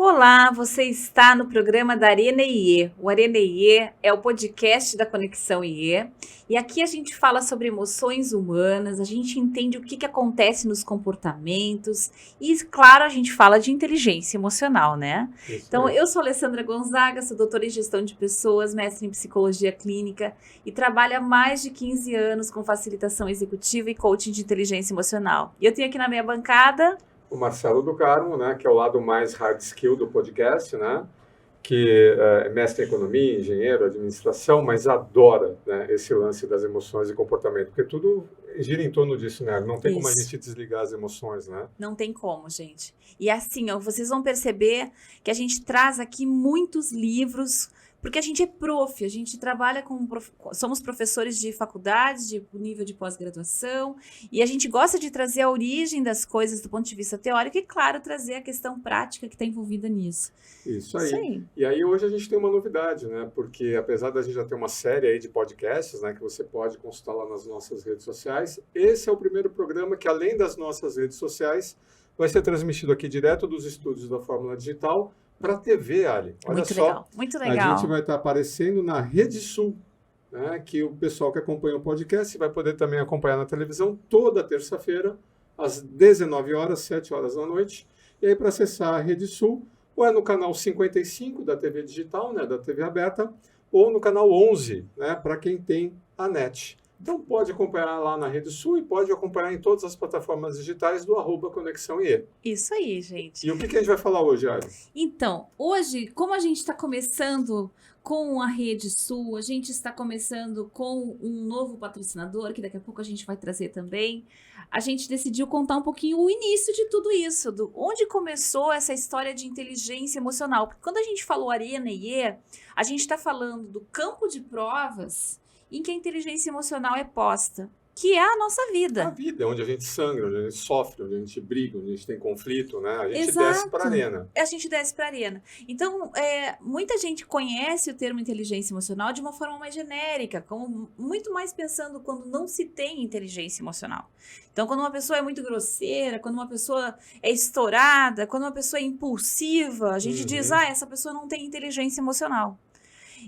Olá, você está no programa da Arena IE. O Arena IE é o podcast da Conexão IE e aqui a gente fala sobre emoções humanas, a gente entende o que acontece nos comportamentos e, claro, a gente fala de inteligência emocional, né? Então, eu sou Alessandra Gonzaga, sou doutora em gestão de pessoas, mestre em psicologia clínica e trabalho há mais de 15 anos com facilitação executiva e coaching de inteligência emocional. E eu tenho aqui na minha bancada o Marcelo do Carmo, né, que é o lado mais hard skill do podcast, né, que é mestre em economia, engenheiro, administração, mas adora, né, esse lance das emoções e comportamento, porque tudo gira em torno disso, né? Não tem como a gente desligar as emoções, né? Não tem como, gente. E assim, ó, vocês vão perceber que a gente traz aqui muitos livros, porque a gente é prof, a gente trabalha somos professores de faculdades, de nível de pós-graduação, e a gente gosta de trazer a origem das coisas do ponto de vista teórico e, claro, trazer a questão prática que está envolvida nisso. Isso aí. E aí hoje a gente tem uma novidade, né? Porque apesar da gente já ter uma série aí de podcasts, né, que você pode consultar lá nas nossas redes sociais, esse é o primeiro programa que, além das nossas redes sociais, vai ser transmitido aqui direto dos estúdios da Fórmula Digital para a TV, Ali. Olha muito só, legal, muito legal. A gente vai estar aparecendo na Rede Sul, né, que o pessoal que acompanha o podcast vai poder também acompanhar na televisão toda terça-feira, às 19 horas, 7 horas da noite. E aí, para acessar a Rede Sul, ou é no canal 55 da TV Digital, né, da TV aberta, ou no canal 11, né, para quem tem a NET. Então, pode acompanhar lá na Rede Sul e pode acompanhar em todas as plataformas digitais do @ConexãoIE. Isso aí, gente. E o que a gente vai falar hoje, Ari? Então, hoje, como a gente está começando com a Rede Sul, a gente está começando com um novo patrocinador, que daqui a pouco a gente vai trazer também, a gente decidiu contar um pouquinho o início de tudo isso, onde começou essa história de inteligência emocional. Porque quando a gente falou Arena IE, a gente está falando do campo de provas em que a inteligência emocional é posta, que é a nossa vida. A vida, onde a gente sangra, onde a gente sofre, onde a gente briga, onde a gente tem conflito, né? A gente Exato. desce para a arena. A gente desce para a arena. Então, muita gente conhece o termo inteligência emocional de uma forma mais genérica, como muito mais pensando quando não se tem inteligência emocional. Então, quando uma pessoa é muito grosseira, quando uma pessoa é estourada, quando uma pessoa é impulsiva, a gente diz, essa pessoa não tem inteligência emocional.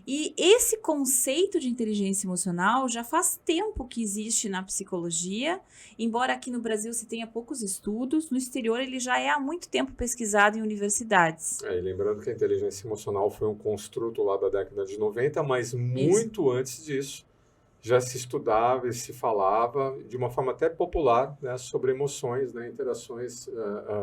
E esse conceito de inteligência emocional já faz tempo que existe na psicologia, embora aqui no Brasil se tenha poucos estudos, no exterior ele já é há muito tempo pesquisado em universidades. E lembrando que a inteligência emocional foi um construto lá da década de 90, mas muito antes disso já se estudava e se falava de uma forma até popular, né, sobre emoções, né, interações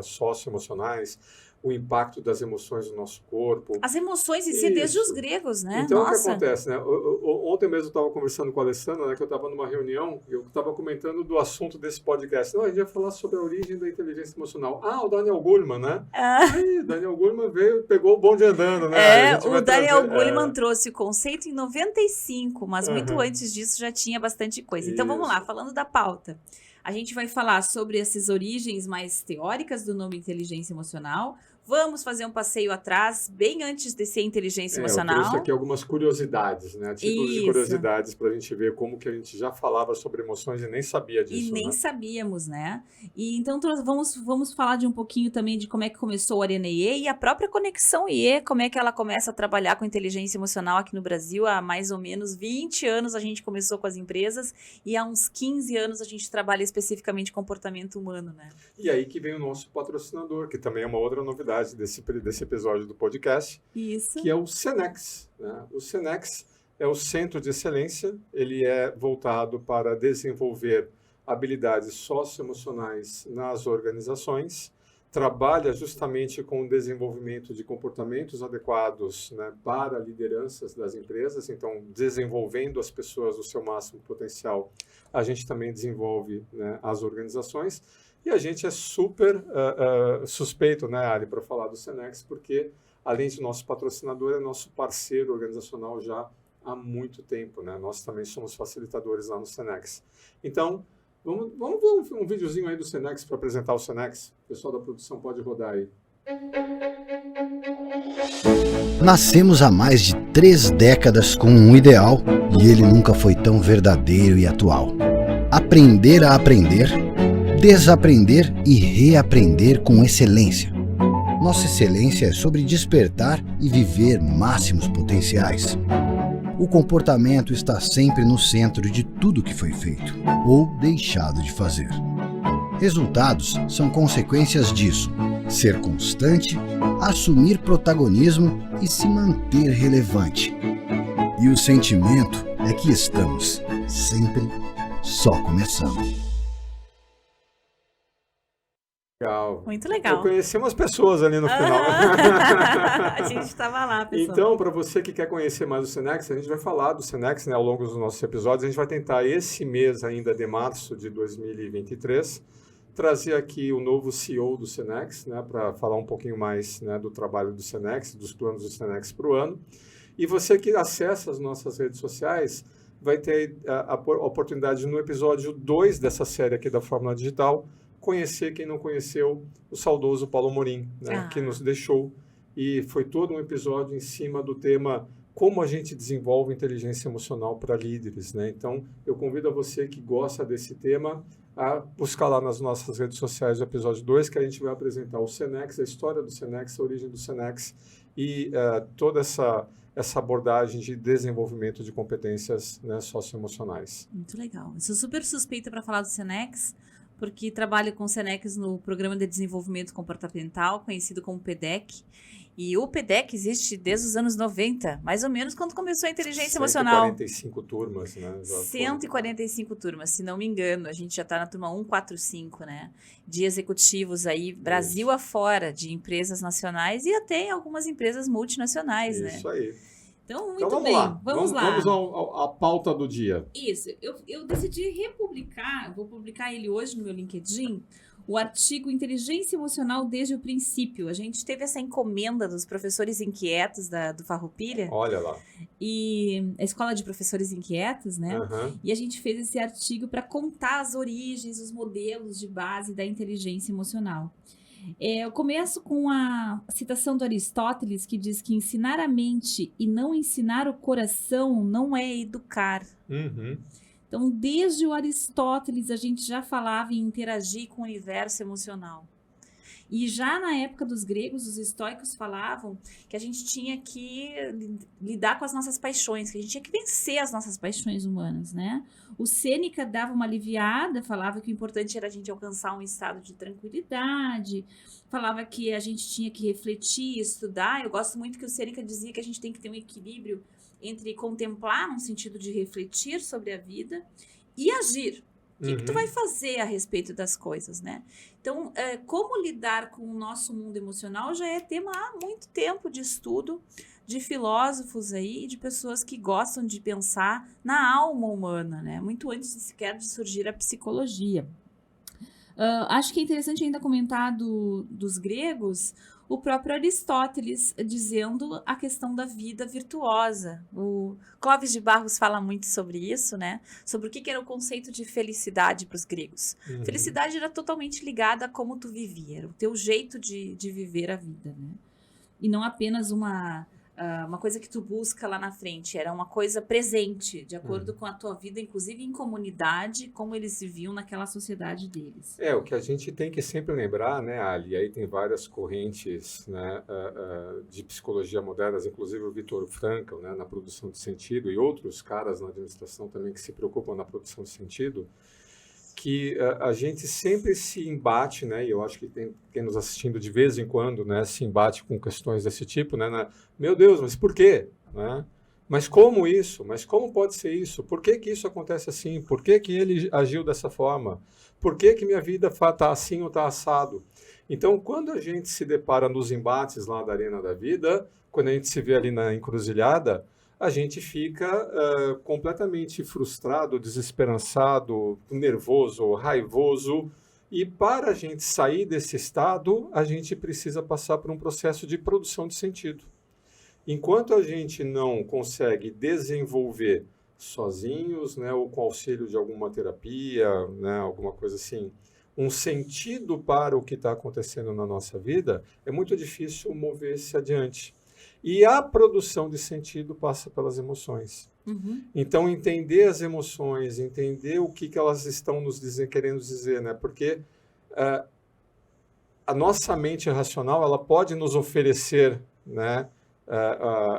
socioemocionais, o impacto das emoções no nosso corpo. As emoções em si, desde os gregos, né? Então, o que acontece, né? Ontem mesmo eu estava conversando com a Alessandra, né, que eu estava numa reunião, e eu estava comentando do assunto desse podcast. Não, a gente ia falar sobre a origem da inteligência emocional. O Daniel Goleman, né? Aí, Daniel Goleman veio, pegou o bonde andando, né? O Daniel Goleman trouxe o conceito em 95, mas muito antes disso já tinha bastante coisa. Então, vamos lá, falando da pauta. A gente vai falar sobre essas origens mais teóricas do nome inteligência emocional. Vamos fazer um passeio atrás, bem antes de ser inteligência emocional. Eu trouxe aqui algumas curiosidades, né? Títulos de curiosidades para a gente ver como que a gente já falava sobre emoções e nem sabia disso. E nem sabíamos, né? E então vamos falar de um pouquinho também de como é que começou o Arena IE e a própria Conexão IE, como é que ela começa a trabalhar com inteligência emocional aqui no Brasil. Há mais ou menos 20 anos a gente começou com as empresas e há uns 15 anos a gente trabalha especificamente comportamento humano, né? E aí que vem o nosso patrocinador, que também é uma outra novidade desse episódio do podcast, que é o Senex. Né? O Senex é o Centro de Excelência, ele é voltado para desenvolver habilidades socioemocionais nas organizações, trabalha justamente com o desenvolvimento de comportamentos adequados, né, para lideranças das empresas, então desenvolvendo as pessoas do seu máximo potencial, a gente também desenvolve, né, as organizações. E a gente é super suspeito, né, Ari, para falar do Senex, porque, além de nosso patrocinador, é nosso parceiro organizacional já há muito tempo, né? Nós também somos facilitadores lá no Senex. Então, vamos ver um videozinho aí do Senex para apresentar o Senex. O pessoal da produção pode rodar aí. Nascemos há mais de 3 décadas com um ideal e ele nunca foi tão verdadeiro e atual. Aprender a aprender, desaprender e reaprender com excelência. Nossa excelência é sobre despertar e viver máximos potenciais. O comportamento está sempre no centro de tudo que foi feito ou deixado de fazer. Resultados são consequências disso. Ser constante, assumir protagonismo e se manter relevante. E o sentimento é que estamos sempre só começando. Legal. Muito legal. Eu conheci umas pessoas ali no final. A gente estava lá, pessoal. Então, para você que quer conhecer mais o Senex, a gente vai falar do Senex, né, ao longo dos nossos episódios. A gente vai tentar, esse mês ainda de março de 2023, trazer aqui o novo CEO do Senex, né, para falar um pouquinho mais, né, do trabalho do Senex, dos planos do Senex para o ano. E você que acessa as nossas redes sociais vai ter a oportunidade, no episódio 2 dessa série aqui da Fórmula Digital, conhecer quem não conheceu o saudoso Paulo Amorim, né, que nos deixou. E foi todo um episódio em cima do tema como a gente desenvolve inteligência emocional para líderes, né? Então, eu convido a você que gosta desse tema a buscar lá nas nossas redes sociais o episódio 2, que a gente vai apresentar o Senex, a história do Senex, a origem do Senex e toda essa abordagem de desenvolvimento de competências, né, socioemocionais. Muito legal. Eu sou super suspeita para falar do Senex, porque trabalho com o Senex no Programa de Desenvolvimento Comportamental, conhecido como PDEC. E o PDEC existe desde os anos 90, mais ou menos quando começou a inteligência emocional. 145 turmas, né? 145 turmas, se não me engano. A gente já está na turma 145, né? De executivos aí, Brasil afora, de empresas nacionais e até algumas empresas multinacionais, né? Isso aí. Então, muito vamos bem. lá. Vamos lá. Vamos à pauta do dia. Isso. Eu decidi republicar, vou publicar ele hoje no meu LinkedIn, o artigo Inteligência Emocional desde o princípio. A gente teve essa encomenda dos professores inquietos do Farroupilha. Olha lá. E a Escola de Professores Inquietos, né? Uhum. E a gente fez esse artigo para contar as origens, os modelos de base da inteligência emocional. Eu começo com a citação do Aristóteles, que diz que ensinar a mente e não ensinar o coração não é educar. Uhum. Então, desde o Aristóteles, a gente já falava em interagir com o universo emocional. E já na época dos gregos, os estoicos falavam que a gente tinha que lidar com as nossas paixões, que a gente tinha que vencer as nossas paixões humanas, né? O Sêneca dava uma aliviada, falava que o importante era a gente alcançar um estado de tranquilidade, falava que a gente tinha que refletir, estudar. Eu gosto muito que o Sêneca dizia que a gente tem que ter um equilíbrio entre contemplar, no sentido de refletir sobre a vida, e agir. O que tu vai fazer a respeito das coisas, né? Então, como lidar com o nosso mundo emocional já é tema há muito tempo de estudo, de filósofos aí, de pessoas que gostam de pensar na alma humana, né? Muito antes sequer de surgir a psicologia. Acho que é interessante ainda comentar dos gregos, o próprio Aristóteles dizendo a questão da vida virtuosa. O Clóvis de Barros fala muito sobre isso, né? Sobre o que era o conceito de felicidade para os gregos. Uhum. Felicidade era totalmente ligada a como tu vivia, era o teu jeito de viver a vida, né? E não apenas uma coisa que tu busca lá na frente, era uma coisa presente, de acordo com a tua vida, inclusive em comunidade, como eles viviam naquela sociedade deles. O que a gente tem que sempre lembrar, né, Ali, aí tem várias correntes, né, de psicologia modernas, inclusive o Viktor Frankl, né, na produção de sentido, e outros caras na administração também que se preocupam na produção de sentido, que a gente sempre se embate, né, e eu acho que tem quem nos assistindo de vez em quando, né, se embate com questões desse tipo, né, meu Deus, mas por quê? Né? Mas como isso? Mas como pode ser isso? Por que isso acontece assim? Por que ele agiu dessa forma? Por que minha vida está assim ou está assado? Então, quando a gente se depara nos embates lá da arena da vida, quando a gente se vê ali na encruzilhada, a gente fica completamente frustrado, desesperançado, nervoso, raivoso. E para a gente sair desse estado, a gente precisa passar por um processo de produção de sentido. Enquanto a gente não consegue desenvolver sozinhos, né, ou com auxílio de alguma terapia, né, alguma coisa assim, um sentido para o que está acontecendo na nossa vida, é muito difícil mover-se adiante. E a produção de sentido passa pelas emoções. Uhum. Então, entender as emoções, entender o que elas estão nos querendo dizer, né? Porque a nossa mente racional, ela pode nos oferecer, né,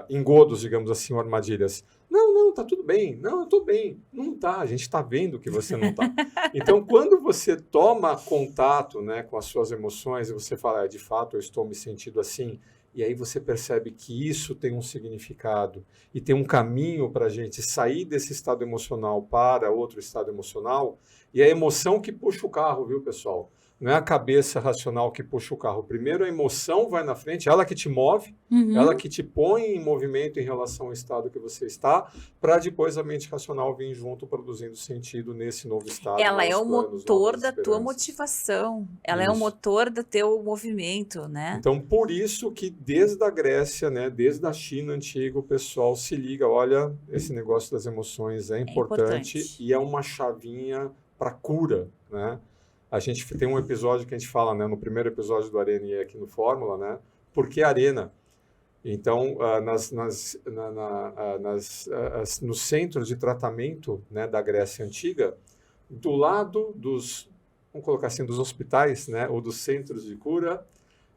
engodos, digamos assim, ou armadilhas. Não, tá tudo bem. Não, eu tô bem. Não tá, a gente tá vendo que você não tá. Então, quando você toma contato, né, com as suas emoções e você fala, de fato, eu estou me sentindo assim, e aí você percebe que isso tem um significado e tem um caminho para a gente sair desse estado emocional para outro estado emocional, e é a emoção que puxa o carro, viu, pessoal? Não é a cabeça racional que puxa o carro. Primeiro a emoção vai na frente, ela que te move, ela que te põe em movimento em relação ao estado que você está, para depois a mente racional vir junto produzindo sentido nesse novo estado. Ela é o motor da tua motivação, ela é o motor do teu movimento, né? Então, por isso que desde a Grécia, né, desde a China antiga, o pessoal se liga, olha, esse negócio das emoções é importante e é uma chavinha para cura, né? A gente tem um episódio que a gente fala, né, no primeiro episódio do Arena e aqui no Fórmula, né, por que Arena? Então, no centro de tratamento, né, da Grécia Antiga, do lado dos, vamos colocar assim, dos hospitais, né, ou dos centros de cura,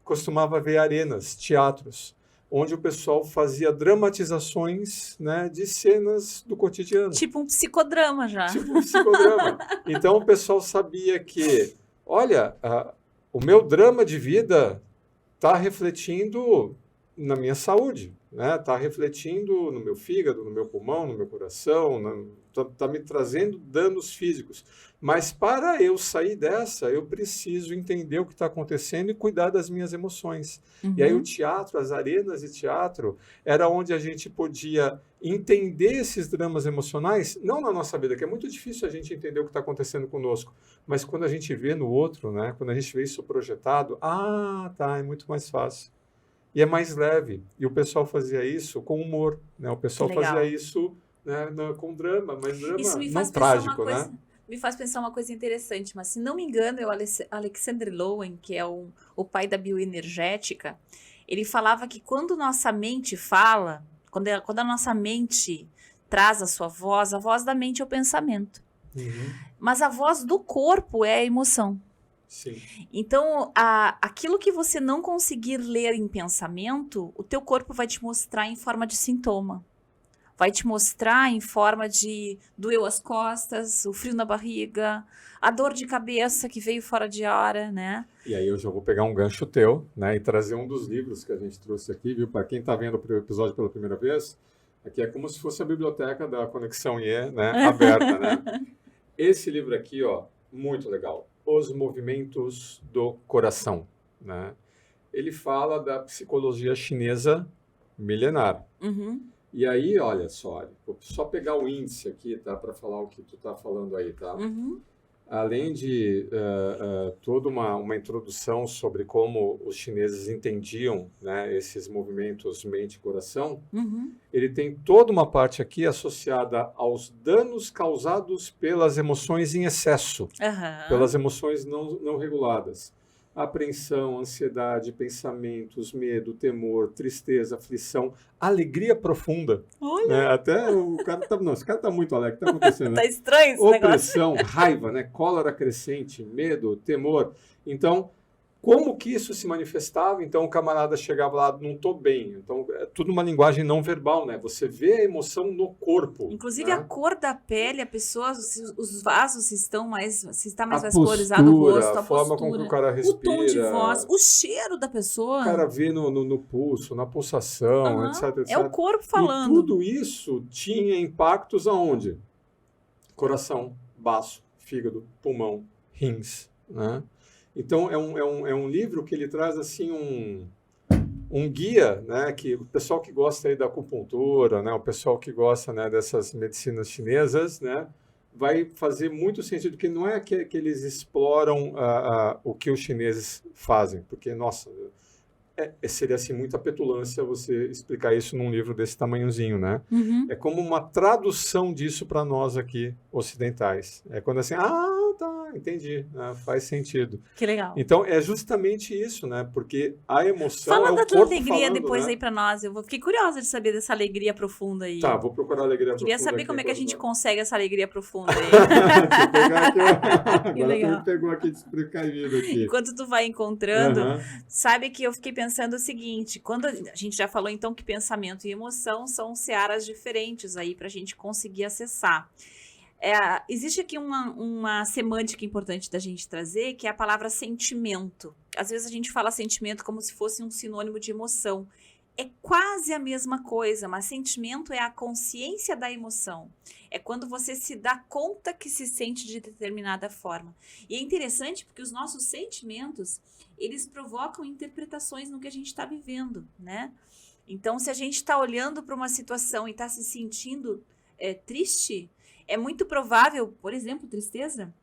costumava haver arenas, teatros, onde o pessoal fazia dramatizações, né, de cenas do cotidiano. Tipo um psicodrama já. Tipo um psicodrama. Então o pessoal sabia que, olha, o meu drama de vida está refletindo na minha saúde, né? Está refletindo no meu fígado, no meu pulmão, no meu coração, está me trazendo danos físicos. Mas para eu sair dessa, eu preciso entender o que está acontecendo e cuidar das minhas emoções. E aí o teatro, as arenas de teatro, era onde a gente podia entender esses dramas emocionais, não na nossa vida, que é muito difícil a gente entender o que está acontecendo conosco, mas quando a gente vê no outro, né? Quando a gente vê isso projetado, é muito mais fácil. E é mais leve. E o pessoal fazia isso com humor, né? O pessoal fazia isso, né, com drama, mas drama não trágico, né? Me faz pensar uma coisa interessante, mas se não me engano, é o Alexander Lowen, que é o pai da bioenergética, ele falava que quando nossa mente fala, quando a nossa mente traz a sua voz, a voz da mente é o pensamento. Mas a voz do corpo é a emoção. Sim. Então, aquilo que você não conseguir ler em pensamento, o teu corpo vai te mostrar em forma de sintoma. Vai te mostrar em forma de doeu as costas, o frio na barriga, a dor de cabeça que veio fora de hora, né? E aí eu já vou pegar um gancho teu, né, e trazer um dos livros que a gente trouxe aqui, viu? Para quem está vendo o episódio pela primeira vez, aqui é como se fosse a biblioteca da Conexão IE, né, aberta, né? Esse livro aqui, ó, muito legal. Os Movimentos do Coração, né? Ele fala da psicologia chinesa milenar. E aí, olha só, vou só pegar o índice aqui, tá, para falar o que tu tá falando aí, tá? Além de toda uma introdução sobre como os chineses entendiam, né, esses movimentos mente e coração, ele tem toda uma parte aqui associada aos danos causados pelas emoções em excesso, pelas emoções não reguladas. Apreensão, ansiedade, pensamentos, medo, temor, tristeza, aflição, alegria profunda. Olha! Né? Até o cara tá... Não, esse cara tá muito alegre. O que tá acontecendo? Tá estranho esse Opressão, raiva, né? Cólera crescente, medo, temor. Então, como que isso se manifestava? Então, o camarada chegava lá, não tô bem. Então, é tudo uma linguagem não verbal, né? Você vê a emoção no corpo. Inclusive, né? a cor da pele, a pessoa, os vasos se está mais vascularizado, o rosto, a forma como o cara respira, o tom de voz, o cheiro da pessoa. O cara vê no pulso, na pulsação, etc, etc. É o corpo falando. E tudo isso tinha impactos aonde? Coração, baço, fígado, pulmão, rins, né? Então, é um livro que ele traz assim um guia, né, que o pessoal que gosta aí da acupuntura, né, o pessoal que gosta, né, dessas medicinas chinesas, né, vai fazer muito sentido, porque não é que eles exploram o que os chineses fazem, porque, nossa, seria assim muita petulância você explicar isso num livro desse tamanhozinho, né? É como uma tradução disso para nós aqui ocidentais. É quando assim, tá, entendi. Faz sentido. Que legal. Então, é justamente isso, né? Porque a emoção Fala é o da tua corpo alegria falando, depois né? aí pra nós. Fiquei curiosa de saber dessa alegria profunda aí. Tá, vou procurar alegria Queria profunda. saber como é que a gente consegue essa alegria profunda aí. Deixa eu pegar aqui, agora tu me pegou aqui desprecavido aqui. Enquanto tu vai encontrando, sabe que eu fiquei pensando o seguinte, quando a gente já falou então que pensamento e emoção são searas diferentes aí pra gente conseguir acessar. Existe aqui uma semântica importante da gente trazer, que é a palavra sentimento. Às vezes a gente fala sentimento como se fosse um sinônimo de emoção. É quase a mesma coisa, mas sentimento é a consciência da emoção. É quando você se dá conta que se sente de determinada forma. E é interessante porque os nossos sentimentos, eles provocam interpretações no que a gente está vivendo, né? Então, se a gente está olhando para uma situação e está se sentindo triste, é muito provável, por exemplo, tristeza,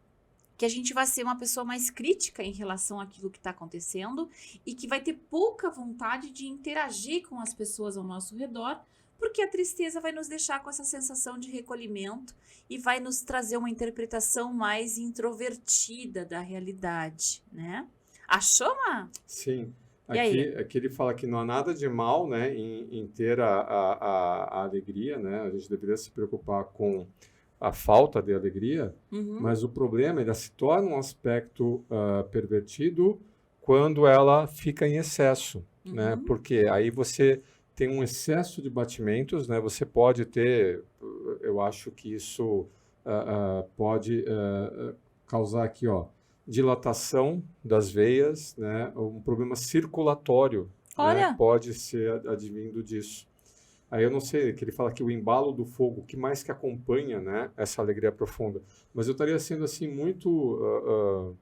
que a gente vai ser uma pessoa mais crítica em relação àquilo que está acontecendo e que vai ter pouca vontade de interagir com as pessoas ao nosso redor, porque a tristeza vai nos deixar com essa sensação de recolhimento e vai nos trazer uma interpretação mais introvertida da realidade, né? Achou, Má? Sim. Aqui ele fala que não há nada de mal, né, em ter a alegria, né? A gente deveria se preocupar com a falta de alegria, mas o problema, ela se torna um aspecto pervertido quando ela fica em excesso, né? Porque aí você tem um excesso de batimentos, né? Você pode ter, eu acho que isso pode causar aqui, ó, dilatação das veias, né? Um problema circulatório, né? Pode ser advindo disso. Aí eu não sei, que ele fala que o embalo do fogo, o que mais que acompanha, né, essa alegria profunda. Mas eu estaria sendo assim muito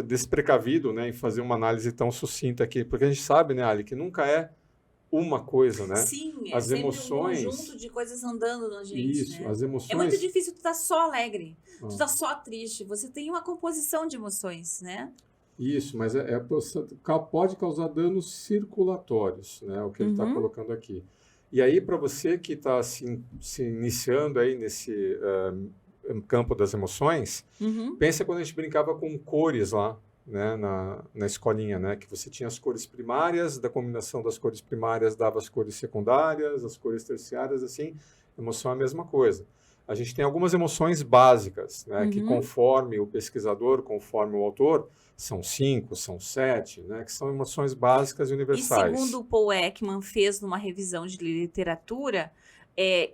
desprecavido, né, em fazer uma análise tão sucinta aqui, porque a gente sabe, né, Ali, que nunca é uma coisa, né? Sim, as sempre emoções, um conjunto de coisas andando na gente, isso, né? as emoções... É muito difícil tu estar só alegre, tu estar só triste, você tem uma composição de emoções, né? Isso, mas pode causar danos circulatórios, né? O que ele está colocando aqui. E aí, para você que está se iniciando aí nesse campo das emoções, pensa quando a gente brincava com cores lá, né? Na escolinha, né? Que você tinha as cores primárias, da combinação das cores primárias dava as cores secundárias, as cores terciárias, assim, emoção é a mesma coisa. A gente tem algumas emoções básicas, né? Que conforme o pesquisador, conforme o autor, são 5, são 7, né? Que são emoções básicas e universais. E segundo o Paul Ekman fez numa revisão de literatura,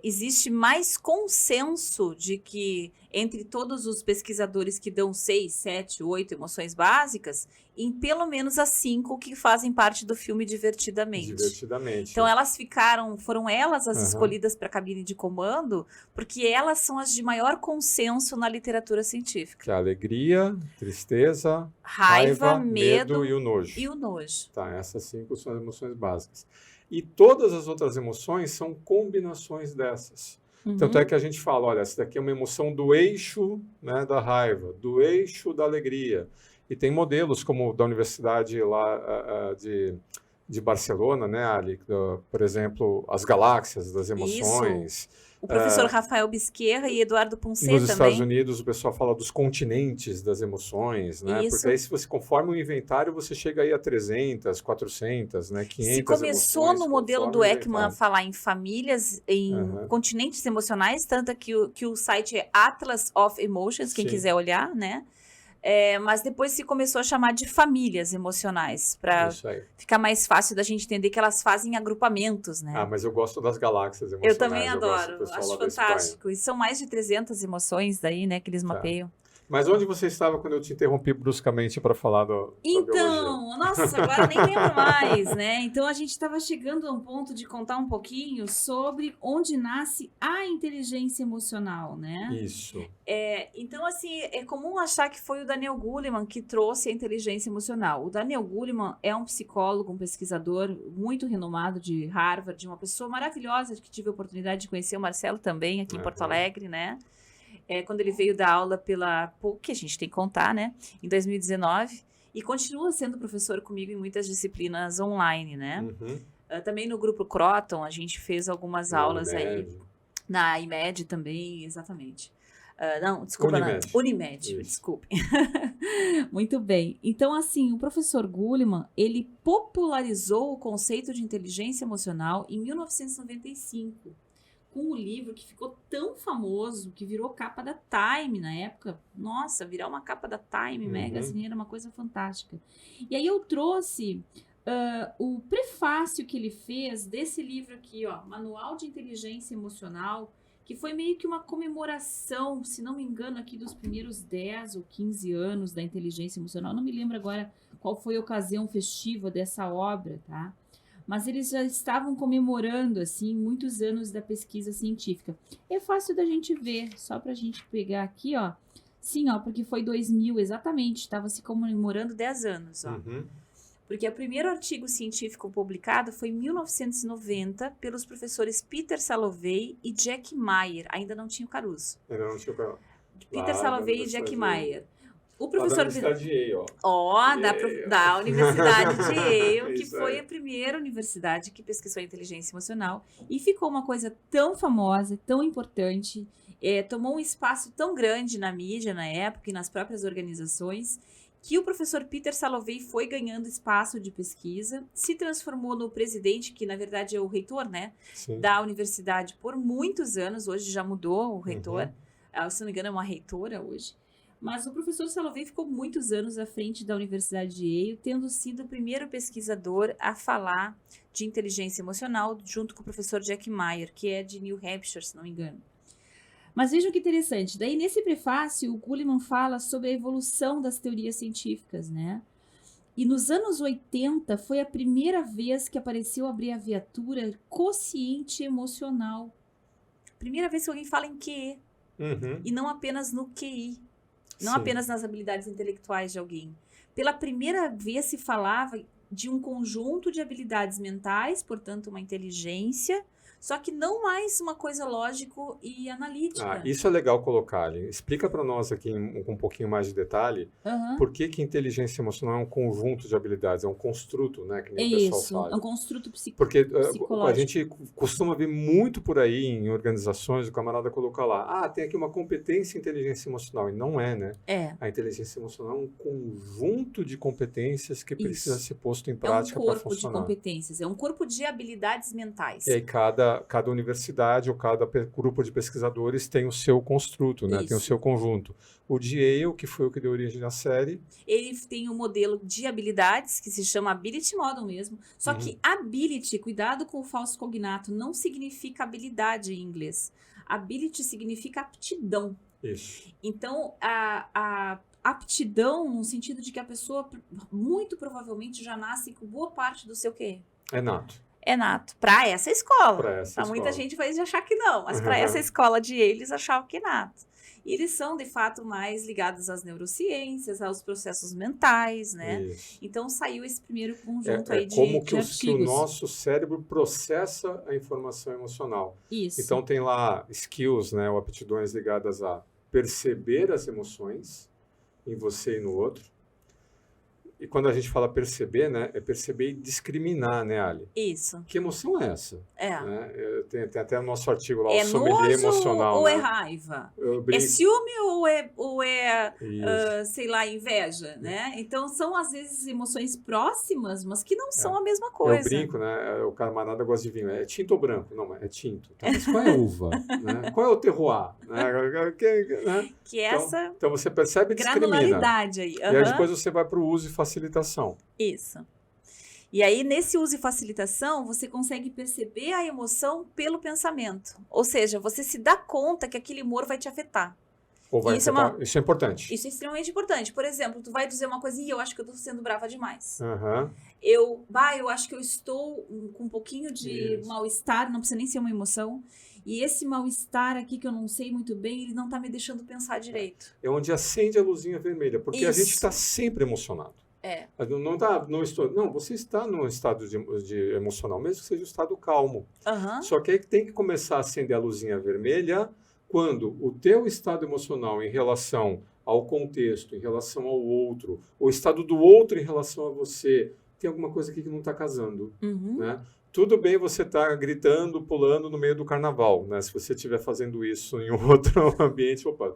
existe mais consenso de que entre todos os pesquisadores que dão 6, 7, 8 emoções básicas, em pelo menos as 5 que fazem parte do filme Divertidamente. Divertidamente. Então foram elas as escolhidas para a cabine de comando, porque elas são as de maior consenso na literatura científica. Que é a alegria, tristeza, raiva, medo e o nojo. E o nojo. Tá, essas 5 são as emoções básicas. E todas as outras emoções são combinações dessas. Tanto é que a gente fala, olha, essa daqui é uma emoção do eixo, né, da raiva, do eixo da alegria. E tem modelos como da Universidade lá de Barcelona, né, Ali? Por exemplo, as galáxias das emoções. Isso. O professor Rafael Bisquerra e Eduardo Poncet Nos também. Estados Unidos, o pessoal fala dos continentes das emoções, né? Isso. Porque aí, se você conforme o inventário, você chega aí a 300, 400, né? 500 Se começou emoções, no modelo do Ekman a falar em famílias, em continentes emocionais, tanto que o site é Atlas of Emotions, quem quiser olhar, né? Mas depois se começou a chamar de famílias emocionais, para ficar mais fácil da gente entender que elas fazem agrupamentos, né? Ah, mas eu gosto das galáxias emocionais. Eu também adoro, acho fantástico. E são mais de 300 emoções daí, né, que eles mapeiam. Mas onde você estava quando eu te interrompi bruscamente para falar da Então, nossa, agora nem lembro mais, né? Então a gente estava chegando a um ponto de contar um pouquinho sobre onde nasce a inteligência emocional, né? Isso. Então, assim, é comum achar que foi o Daniel Goleman que trouxe a inteligência emocional. O Daniel Goleman é um psicólogo, um pesquisador muito renomado de Harvard, uma pessoa maravilhosa que tive a oportunidade de conhecer, o Marcelo também, aqui em Porto Alegre, né? Quando ele veio dar aula pela PUC, a gente tem que contar, né? Em 2019. E continua sendo professor comigo em muitas disciplinas online, né? Também no grupo Croton, a gente fez algumas aulas aí. Na IMED também, exatamente. Não, desculpa. Unimed, desculpe. Muito bem. Então, assim, o professor Goleman, ele popularizou o conceito de inteligência emocional em 1995, com um livro que ficou tão famoso, que virou capa da Time na época. Nossa, virar uma capa da Time Magazine era uma coisa fantástica. E aí eu trouxe o prefácio que ele fez desse livro aqui, ó, Manual de Inteligência Emocional, que foi meio que uma comemoração, se não me engano, aqui dos primeiros 10 ou 15 anos da inteligência emocional. Não me lembro agora qual foi a ocasião festiva dessa obra, tá? Mas eles já estavam comemorando, assim, muitos anos da pesquisa científica. É fácil da gente ver, só pra gente pegar aqui, ó. Sim, ó, porque foi 2000, exatamente, estava se comemorando 10 anos, ó. Porque o primeiro artigo científico publicado foi em 1990 pelos professores Peter Salovey e Jack Mayer. Ainda não tinha o Caruso. Ainda não tinha o Caruso. Peter Salovey e Jack Mayer. O professor... Da Universidade de Yale, da Universidade de Yale, que foi a primeira universidade que pesquisou a inteligência emocional. E ficou uma coisa tão famosa, tão importante, tomou um espaço tão grande na mídia na época e nas próprias organizações, que o professor Peter Salovey foi ganhando espaço de pesquisa, se transformou no presidente, que na verdade é o reitor, né, da universidade por muitos anos. Hoje já mudou o reitor, se não me engano é uma reitora hoje. Mas o professor Salovey ficou muitos anos à frente da Universidade de Yale, tendo sido o primeiro pesquisador a falar de inteligência emocional, junto com o professor Jack Mayer, que é de New Hampshire, se não me engano. Mas vejam que interessante, daí nesse prefácio o Goleman fala sobre a evolução das teorias científicas, né? E nos anos 80 foi a primeira vez que apareceu a abreviatura quociente emocional. Primeira vez que alguém fala em QE, e não apenas no QI, não apenas nas habilidades intelectuais de alguém. Pela primeira vez se falava de um conjunto de habilidades mentais, portanto uma inteligência, só que não mais uma coisa lógico e analítica. Isso é legal colocar, Ali. Explica para nós aqui com um pouquinho mais de detalhe por que inteligência emocional é um conjunto de habilidades, é um construto, né? Que nem o pessoal fala. É um construto psicológico. Porque a gente costuma ver muito por aí em organizações, o camarada colocar lá, tem aqui uma competência em inteligência emocional, e não é, né? A inteligência emocional é um conjunto de competências que precisa ser posto em prática para funcionar. É um corpo de competências, é um corpo de habilidades mentais. E aí cada universidade ou cada grupo de pesquisadores tem o seu construto, né? Tem o seu conjunto. O de Yale, que foi o que deu origem à série... Ele tem um modelo de habilidades, que se chama Ability Model mesmo. Só que ability, cuidado com o falso cognato, não significa habilidade em inglês. Ability significa aptidão. Isso. Então, a aptidão, no sentido de que a pessoa, muito provavelmente, já nasce com boa parte do seu quê? É nato. Para essa escola. Para muita gente vai achar que não, mas para essa escola de Yale, eles achavam que é nato. E eles são, de fato, mais ligados às neurociências, aos processos mentais, né? Isso. Então, saiu esse primeiro conjunto aí de como que artigos. Que o nosso cérebro processa a informação emocional. Isso. Então, tem lá skills, né, ou aptidões ligadas a perceber as emoções em você e no outro. E quando a gente fala perceber, né, é perceber e discriminar, né, Ali? Isso. Que emoção é essa? Né? Tem até o nosso artigo lá, o sommelier emocional. Ou né? É raiva? É ciúme ou é sei lá, inveja, né? Então, são às vezes emoções próximas, mas que não são a mesma coisa. Eu brinco, né? O camarada gosta de vinho. É tinto ou branco? Não, é tinto. Tá, mas qual é a uva? Né? Qual é o terroir? Né? Então você percebe e discrimina. Granularidade aí. E aí depois você vai para o uso e facilitação. Isso. E aí, nesse uso e facilitação, você consegue perceber a emoção pelo pensamento. Ou seja, você se dá conta que aquele humor vai te afetar. Isso é importante. Isso é extremamente importante. Por exemplo, tu vai dizer uma coisa e eu acho que eu tô sendo brava demais. Uhum. Eu acho que eu estou com um pouquinho de mal-estar, não precisa nem ser uma emoção. E esse mal-estar aqui que eu não sei muito bem, ele não tá me deixando pensar direito. É onde acende a luzinha vermelha, porque a gente está sempre emocionado. Não, você está num estado de emocional, mesmo que seja um estado calmo. Só que aí tem que começar a acender a luzinha vermelha quando o teu estado emocional em relação ao contexto, em relação ao outro, o estado do outro em relação a você, tem alguma coisa aqui que não está casando. Né? Tudo bem você estar gritando, pulando no meio do carnaval, né? Se você estiver fazendo isso em outro ambiente, opa,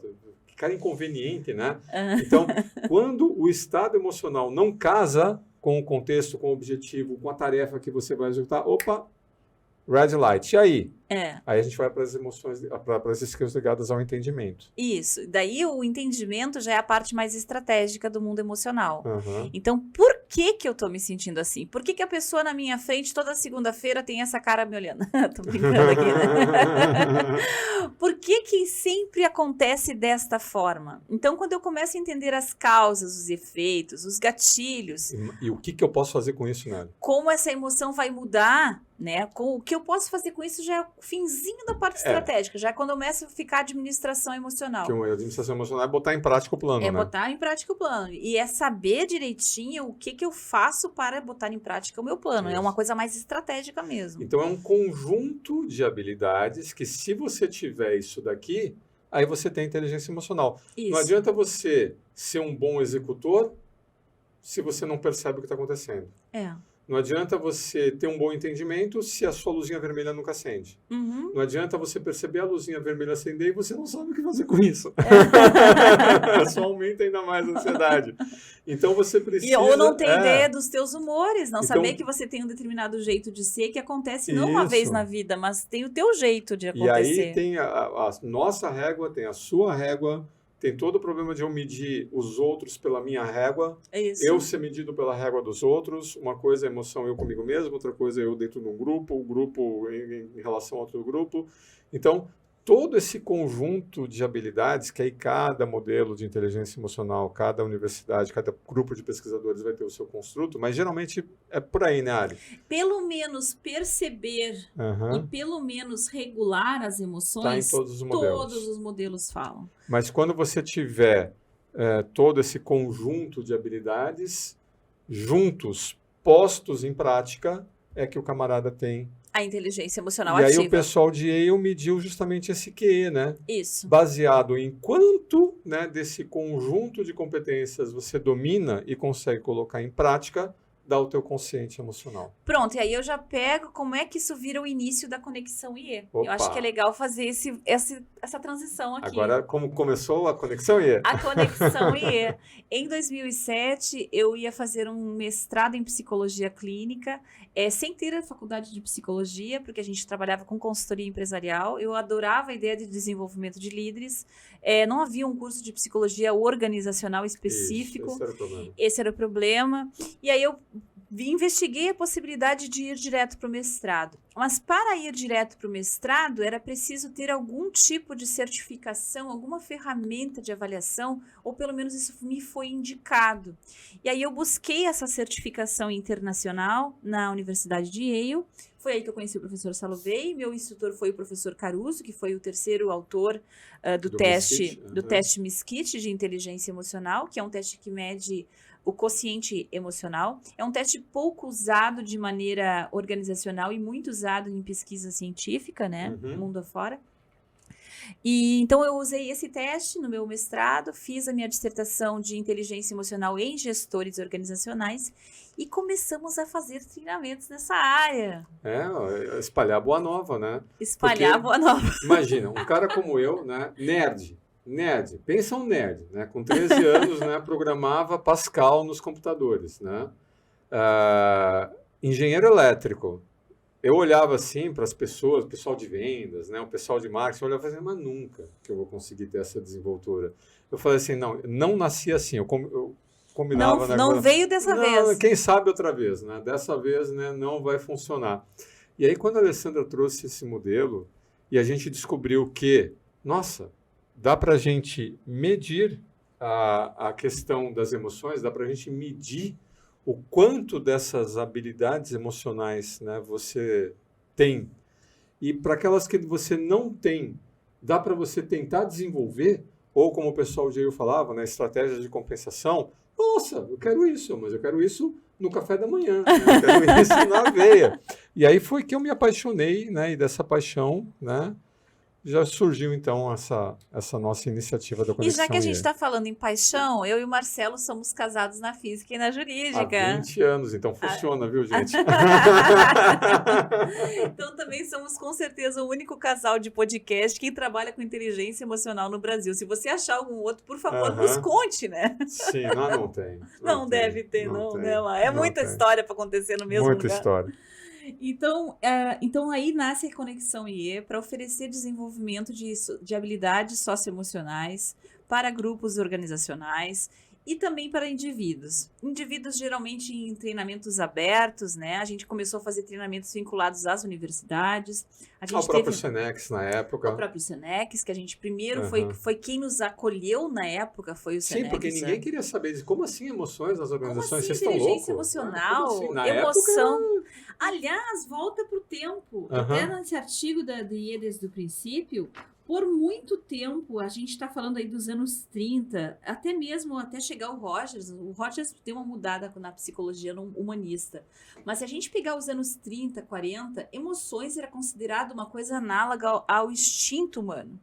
que cara inconveniente, né? Então, quando o estado emocional não casa com o contexto, com o objetivo, com a tarefa que você vai executar, opa, red light. E aí? Aí a gente vai para as emoções, para as skills ligadas ao entendimento. Isso. Daí o entendimento já é a parte mais estratégica do mundo emocional. Uhum. Então, por que eu tô me sentindo assim? Por que a pessoa na minha frente toda segunda-feira tem essa cara me olhando? Tô brincando aqui, né? Por que sempre acontece desta forma? Então, quando eu começo a entender as causas, os efeitos, os gatilhos... E o que eu posso fazer com isso, né? Como essa emoção vai mudar, né? O que eu posso fazer com isso já é o finzinho da parte estratégica, já é quando eu começo a ficar administração emocional. Que a administração emocional é botar em prática o plano, né? É botar em prática o plano. E é saber direitinho o que eu faço para botar em prática o meu plano. Isso. É uma coisa mais estratégica mesmo. Então, é um conjunto de habilidades que, se você tiver isso daqui, aí você tem inteligência emocional. Isso. Não adianta você ser um bom executor se você não percebe o que está acontecendo. Não adianta você ter um bom entendimento se a sua luzinha vermelha nunca acende. Uhum. Não adianta você perceber a luzinha vermelha acender e você não sabe o que fazer com isso. Só aumenta ainda mais a ansiedade. Então você precisa... Ou não ter ideia dos teus humores, não saber que você tem um determinado jeito de ser que acontece não uma vez na vida, mas tem o teu jeito de acontecer. E aí tem a nossa régua, tem a sua régua, tem todo o problema de eu medir os outros pela minha régua, eu ser medido pela régua dos outros. Uma coisa é emoção eu comigo mesmo, outra coisa é eu dentro de um grupo, o grupo em relação a outro grupo. Então, todo esse conjunto de habilidades, que aí cada modelo de inteligência emocional, cada universidade, cada grupo de pesquisadores vai ter o seu construto, mas geralmente é por aí, né, Ari? Pelo menos perceber e pelo menos regular as emoções, tá em todos os modelos falam. Mas quando você tiver todo esse conjunto de habilidades juntos, postos em prática, é que o camarada tem a inteligência emocional ativa. ativa. E aí o pessoal de Yale mediu justamente esse QE, né? Isso. Baseado em quanto, né, desse conjunto de competências você domina e consegue colocar em prática, dá o teu consciente emocional. Pronto, e aí eu já pego como é que isso vira o início da conexão IE. Opa. Eu acho que é legal fazer essa transição aqui. Agora, como começou a conexão IE? A conexão IE. Em 2007, eu ia fazer um mestrado em psicologia clínica, sem ter a faculdade de psicologia, porque a gente trabalhava com consultoria empresarial. Eu adorava a ideia de desenvolvimento de líderes. Não havia um curso de psicologia organizacional específico. Esse era o problema. E aí eu investiguei a possibilidade de ir direto para o mestrado. Mas para ir direto para o mestrado, era preciso ter algum tipo de certificação, alguma ferramenta de avaliação, ou pelo menos isso me foi indicado. E aí eu busquei essa certificação internacional na Universidade de Yale. Foi aí que eu conheci o professor Salovey. Meu instrutor foi o professor Caruso, que foi o terceiro autor do teste Miskit de inteligência emocional, que é um teste que mede o quociente emocional. É um teste pouco usado de maneira organizacional e muito usado em pesquisa científica, né? Mundo afora. E então eu usei esse teste no meu mestrado, fiz a minha dissertação de inteligência emocional em gestores organizacionais e começamos a fazer treinamentos nessa área. Espalhar a boa nova, né? Espalhar a boa nova. Imagina, um cara como eu, né? Nerd, pensa um nerd, né? Com 13 anos, né? Programava Pascal nos computadores, né? Engenheiro elétrico. Eu olhava assim para as pessoas, o pessoal de vendas, né? O pessoal de marketing, eu olhava e falei, mas nunca que eu vou conseguir ter essa desenvoltura. Eu falei assim, não nasci assim, eu combinava... Não veio dessa vez. Quem sabe outra vez, né? Dessa vez, né, não vai funcionar. E aí, quando a Alessandra trouxe esse modelo e a gente descobriu que, nossa, dá para a gente medir a questão das emoções, dá para a gente medir o quanto dessas habilidades emocionais, né, você tem. E para aquelas que você não tem, dá para você tentar desenvolver, ou como o pessoal de Yale falava, né, estratégias de compensação. Nossa, eu quero isso, mas eu quero isso no café da manhã, né? Eu quero isso na aveia. E aí foi que eu me apaixonei, né, e dessa paixão, né, já surgiu, então, essa nossa iniciativa da Conexão E já que a gente IE. está falando em paixão, eu e o Marcelo somos casados na física e na jurídica. Há 20 anos, então funciona, viu, gente? Então também somos, com certeza, o único casal de podcast que trabalha com inteligência emocional no Brasil. Se você achar algum outro, por favor, nos conte, né? Sim, não tem. Não deve ter, não, né? É muita história para acontecer no mesmo lugar. Muita história. Então aí nasce a Conexão IE para oferecer desenvolvimento de habilidades socioemocionais para grupos organizacionais e também para indivíduos. Indivíduos geralmente em treinamentos abertos, né? A gente começou a fazer treinamentos vinculados às universidades. O próprio Senex na época. O próprio Senex, que a gente primeiro foi quem nos acolheu na época, foi o Senex. Sim, porque ninguém queria saber disso. Como assim emoções nas organizações? Como assim, vocês estão loucos? Inteligência emocional, assim? emoção. Época... Aliás, volta para o tempo. Até nesse artigo do IE desde o princípio, por muito tempo, a gente está falando aí dos anos 30, até chegar o Rogers deu uma mudada na psicologia humanista. Mas se a gente pegar os anos 30, 40, emoções era considerado uma coisa análoga ao instinto humano.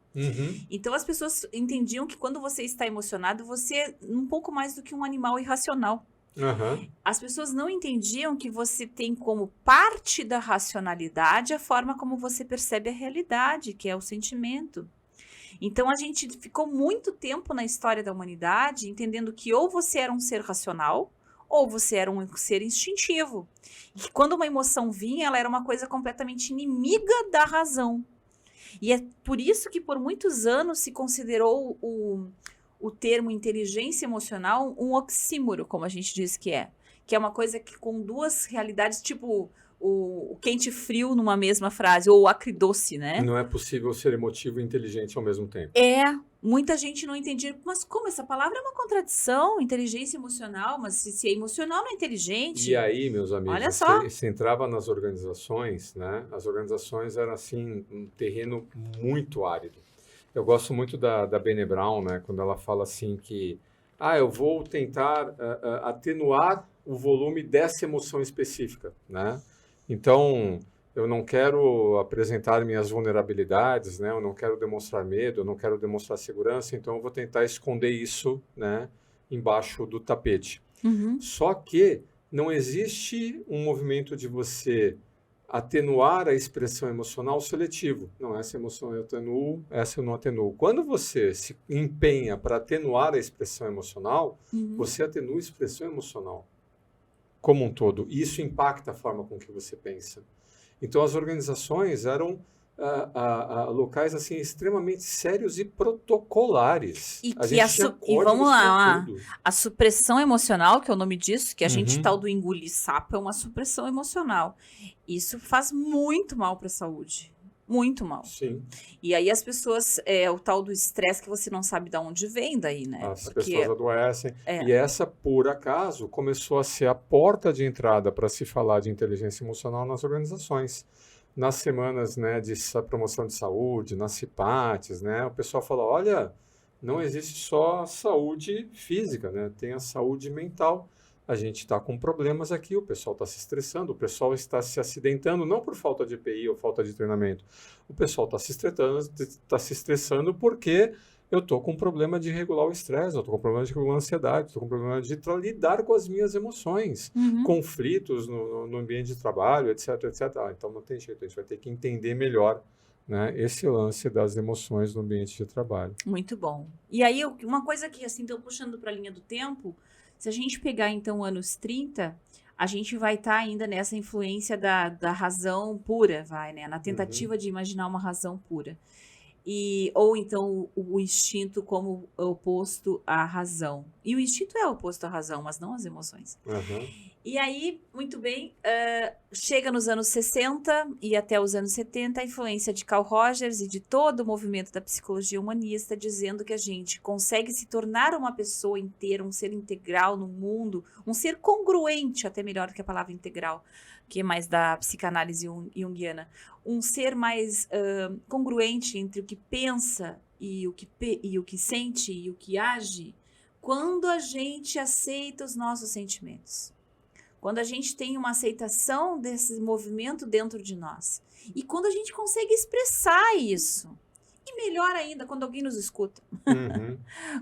Então as pessoas entendiam que quando você está emocionado, você é um pouco mais do que um animal irracional. As pessoas não entendiam que você tem como parte da racionalidade a forma como você percebe a realidade, que é o sentimento. Então, a gente ficou muito tempo na história da humanidade entendendo que ou você era um ser racional ou você era um ser instintivo. E que quando uma emoção vinha, ela era uma coisa completamente inimiga da razão. E é por isso que por muitos anos se considerou o termo inteligência emocional um oxímoro, como a gente diz que é uma coisa que com duas realidades, tipo o quente e frio numa mesma frase, ou o acridoce, né? Não é possível ser emotivo e inteligente ao mesmo tempo. Muita gente não entendia, mas como essa palavra é uma contradição, inteligência emocional, mas se é emocional não é inteligente. E aí, meus amigos, olha só. Você entrava nas organizações, né? As organizações eram assim, um terreno muito árido. Eu gosto muito da Brené Brown, né, quando ela fala assim que eu vou tentar atenuar o volume dessa emoção específica, né? Então, eu não quero apresentar minhas vulnerabilidades, né? Eu não quero demonstrar medo, eu não quero demonstrar segurança, então eu vou tentar esconder isso, né, embaixo do tapete. Só que não existe um movimento de você atenuar a expressão emocional seletivo. Não, essa emoção eu atenuo, essa eu não atenuo. Quando você se empenha para atenuar a expressão emocional, você atenua a expressão emocional como um todo. E isso impacta a forma com que você pensa. Então, as organizações eram locais assim extremamente sérios e protocolares. E vamos lá, a supressão emocional, que é o nome disso, que a gente tal do engolir sapo, é uma supressão emocional. Isso faz muito mal para a saúde. Muito mal. Sim. E aí as pessoas, o tal do estresse que você não sabe de onde vem daí, né? As pessoas adoecem. E essa, por acaso, começou a ser a porta de entrada para se falar de inteligência emocional nas organizações. Nas semanas, né, de promoção de saúde, nas CIPATs, né, o pessoal fala, olha, não existe só a saúde física, né, tem a saúde mental. A gente está com problemas aqui, o pessoal está se estressando, o pessoal está se acidentando, não por falta de EPI ou falta de treinamento. O pessoal está se estressando porque eu estou com problema de regular o estresse, eu estou com problema de regular a ansiedade, estou com problema de lidar com as minhas emoções, conflitos no ambiente de trabalho, etc, etc. Então não tem jeito, a gente vai ter que entender melhor, né, esse lance das emoções no ambiente de trabalho. Muito bom. E aí, uma coisa que, assim, estou puxando para a linha do tempo, se a gente pegar, então, anos 30, a gente vai estar ainda nessa influência da razão pura, né? Na tentativa de imaginar uma razão pura. Ou então o instinto como oposto à razão. E o instinto é oposto à razão, mas não às emoções. E aí, muito bem, chega nos anos 60 e até os anos 70 a influência de Carl Rogers e de todo o movimento da psicologia humanista, dizendo que a gente consegue se tornar uma pessoa inteira, um ser integral no mundo, um ser congruente, até melhor do que a palavra integral, que é mais da psicanálise junguiana, um ser mais congruente entre o que pensa e o que sente e o que age, quando a gente aceita os nossos sentimentos. Quando a gente tem uma aceitação desse movimento dentro de nós. E quando a gente consegue expressar isso. E melhor ainda, quando alguém nos escuta.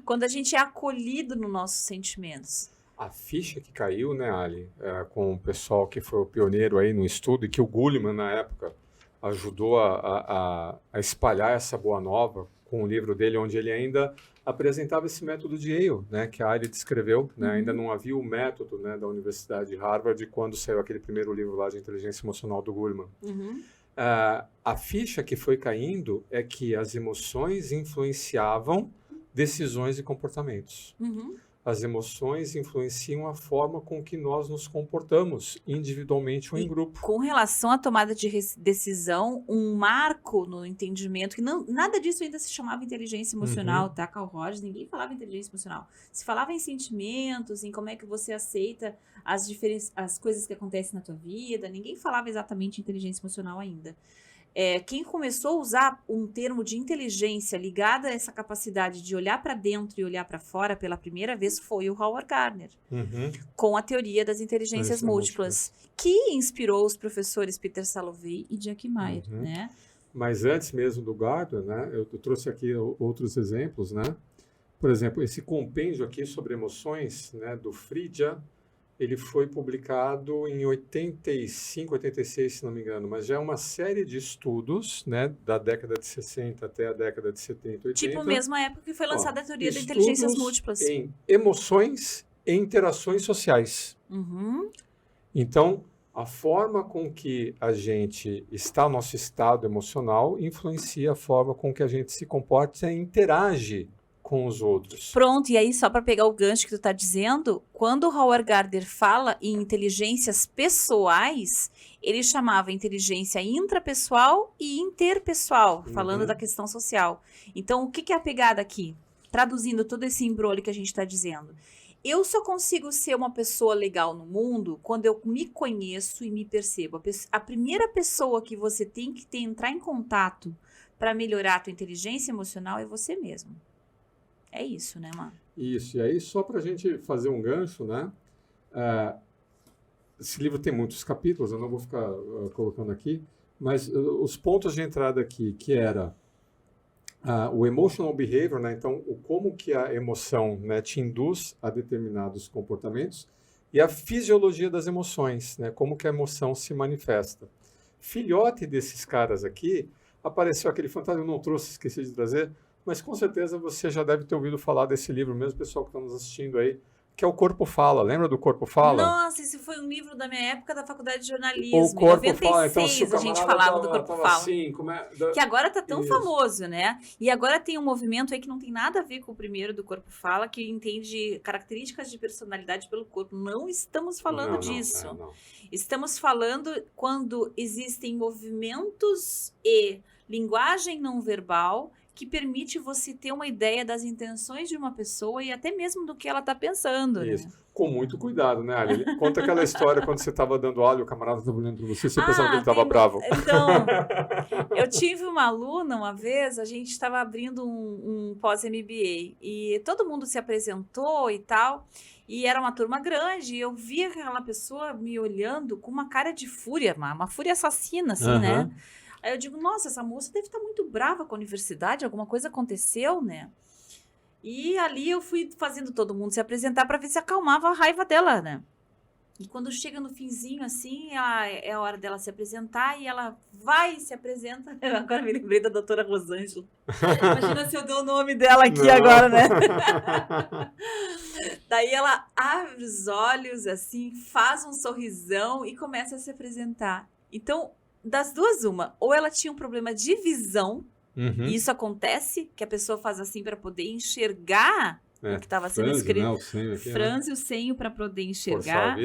Quando a gente é acolhido nos nossos sentimentos. A ficha que caiu, né, Ali, com o pessoal que foi o pioneiro aí no estudo, e que o Goleman, na época, ajudou a espalhar essa boa nova com o livro dele, onde ele ainda apresentava esse método de Yale, né, que a Ali descreveu, né, ainda não havia o método, né, da Universidade de Harvard quando saiu aquele primeiro livro lá de inteligência emocional do Goleman. A ficha que foi caindo é que as emoções influenciavam decisões e comportamentos. As emoções influenciam a forma com que nós nos comportamos, individualmente ou em grupo. Com relação à tomada de decisão, um marco no entendimento, que nada disso ainda se chamava inteligência emocional, tá, Carl Rogers? Ninguém falava em inteligência emocional. Se falava em sentimentos, em como é que você aceita as coisas que acontecem na tua vida. Ninguém falava exatamente em inteligência emocional ainda. Quem começou a usar um termo de inteligência ligada a essa capacidade de olhar para dentro e olhar para fora pela primeira vez foi o Howard Gardner, com a teoria das inteligências múltiplas, que inspirou os professores Peter Salovey e Jack Maier, né? Mas antes mesmo do Gardner, né, eu trouxe aqui outros exemplos, né? Por exemplo, esse compêndio aqui sobre emoções, né, do Frida, ele foi publicado em 85, 86, se não me engano, mas já é uma série de estudos, né, da década de 60 até a década de 70, 80. Tipo, mesma época que foi lançada a teoria das inteligências múltiplas. Em emoções e interações sociais. Então, a forma com que a gente está, o nosso estado emocional, influencia a forma com que a gente se comporta e interage com os outros. Pronto, e aí só para pegar o gancho que tu está dizendo, quando o Howard Gardner fala em inteligências pessoais, ele chamava inteligência intrapessoal e interpessoal, falando da questão social. Então, o que é a pegada aqui? Traduzindo todo esse embrolho que a gente está dizendo. Eu só consigo ser uma pessoa legal no mundo quando eu me conheço e me percebo. A primeira pessoa que você tem que entrar em contato para melhorar a tua inteligência emocional é você mesmo. É isso, né, Mar? Isso, e aí só para a gente fazer um gancho, né? Esse livro tem muitos capítulos, eu não vou ficar colocando aqui, mas os pontos de entrada aqui, que era o emotional behavior, né? Então, como que a emoção, né, te induz a determinados comportamentos, e a fisiologia das emoções, né? Como que a emoção se manifesta. Filhote desses caras aqui, apareceu aquele fantasma, eu não trouxe, esqueci de trazer, mas com certeza você já deve ter ouvido falar desse livro, mesmo pessoal que está nos assistindo aí, que é o Corpo Fala. Lembra do Corpo Fala? Nossa, esse foi um livro da minha época da faculdade de jornalismo. O Corpo em 96 Fala. Então, a gente falava do Corpo Fala. Assim, que agora tá tão famoso, né? E agora tem um movimento aí que não tem nada a ver com o primeiro do Corpo Fala, que entende características de personalidade pelo corpo. Não estamos falando disso. Não. Estamos falando quando existem movimentos e linguagem não verbal que permite você ter uma ideia das intenções de uma pessoa e até mesmo do que ela está pensando. Isso. Né? Com muito cuidado, né, Ali? Conta aquela história quando você estava dando aula e o camarada estava olhando para você pensava que ele estava bravo. Então, eu tive uma aluna uma vez, a gente estava abrindo um pós-MBA e todo mundo se apresentou e tal, e era uma turma grande e eu vi aquela pessoa me olhando com uma cara de fúria, uma fúria assassina, assim, né? Aí eu digo, nossa, essa moça deve estar muito brava com a universidade, alguma coisa aconteceu, né? E ali eu fui fazendo todo mundo se apresentar para ver se acalmava a raiva dela, né? E quando chega no finzinho, assim, é a hora dela se apresentar e ela vai e se apresenta. Eu agora me lembrei da doutora Rosângela. Imagina se eu dou o nome dela aqui agora, né? Daí ela abre os olhos, assim, faz um sorrisão e começa a se apresentar. Então, das duas, uma. Ou ela tinha um problema de visão, e isso acontece, que a pessoa faz assim para poder enxergar o que estava sendo escrito. Né, franze o senho para poder enxergar.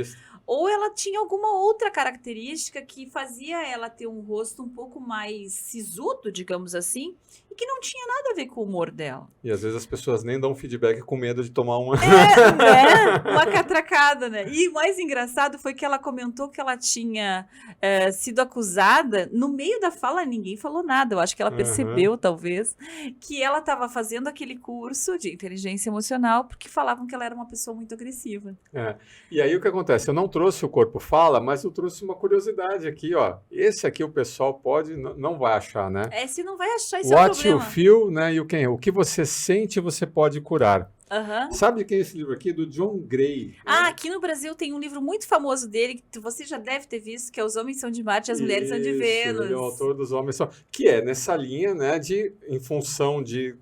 Ou ela tinha alguma outra característica que fazia ela ter um rosto um pouco mais sisudo, digamos assim, e que não tinha nada a ver com o humor dela. E às vezes as pessoas nem dão feedback com medo de tomar uma... Uma catracada, né? E o mais engraçado foi que ela comentou que ela tinha sido acusada, no meio da fala ninguém falou nada, eu acho que ela percebeu, talvez, que ela estava fazendo aquele curso de inteligência emocional porque falavam que ela era uma pessoa muito agressiva. E aí o que acontece? Eu não trouxe o Corpo Fala, mas eu trouxe uma curiosidade aqui, ó. Esse aqui o pessoal não vai achar, né? Se não vai achar, isso é o problema. you feel, né, you can heal. O que você sente, você pode curar. Uhum. Sabe quem é esse livro aqui? Do John Gray. Ah, aqui no Brasil tem um livro muito famoso dele, que você já deve ter visto, que é Os Homens São de Marte e as Mulheres São de Vênus. Ele é o autor dos Homens São... Que é nessa linha, né, em função de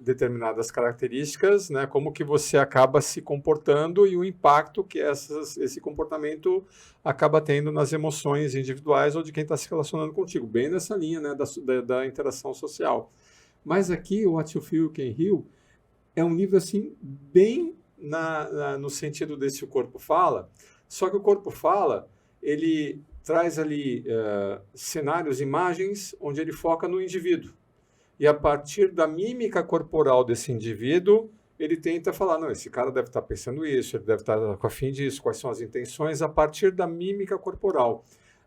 determinadas características, né, como que você acaba se comportando e o impacto que esse comportamento acaba tendo nas emoções individuais ou de quem está se relacionando contigo. Bem nessa linha, né, da interação social. Mas aqui, o What You Feel, You Can Heal, é um livro, assim, bem no sentido desse O Corpo Fala, só que o Corpo Fala, ele traz ali cenários, imagens, onde ele foca no indivíduo. E a partir da mímica corporal desse indivíduo, ele tenta falar, não, esse cara deve estar pensando isso, ele deve estar com a fim disso, quais são as intenções, a partir da mímica corporal.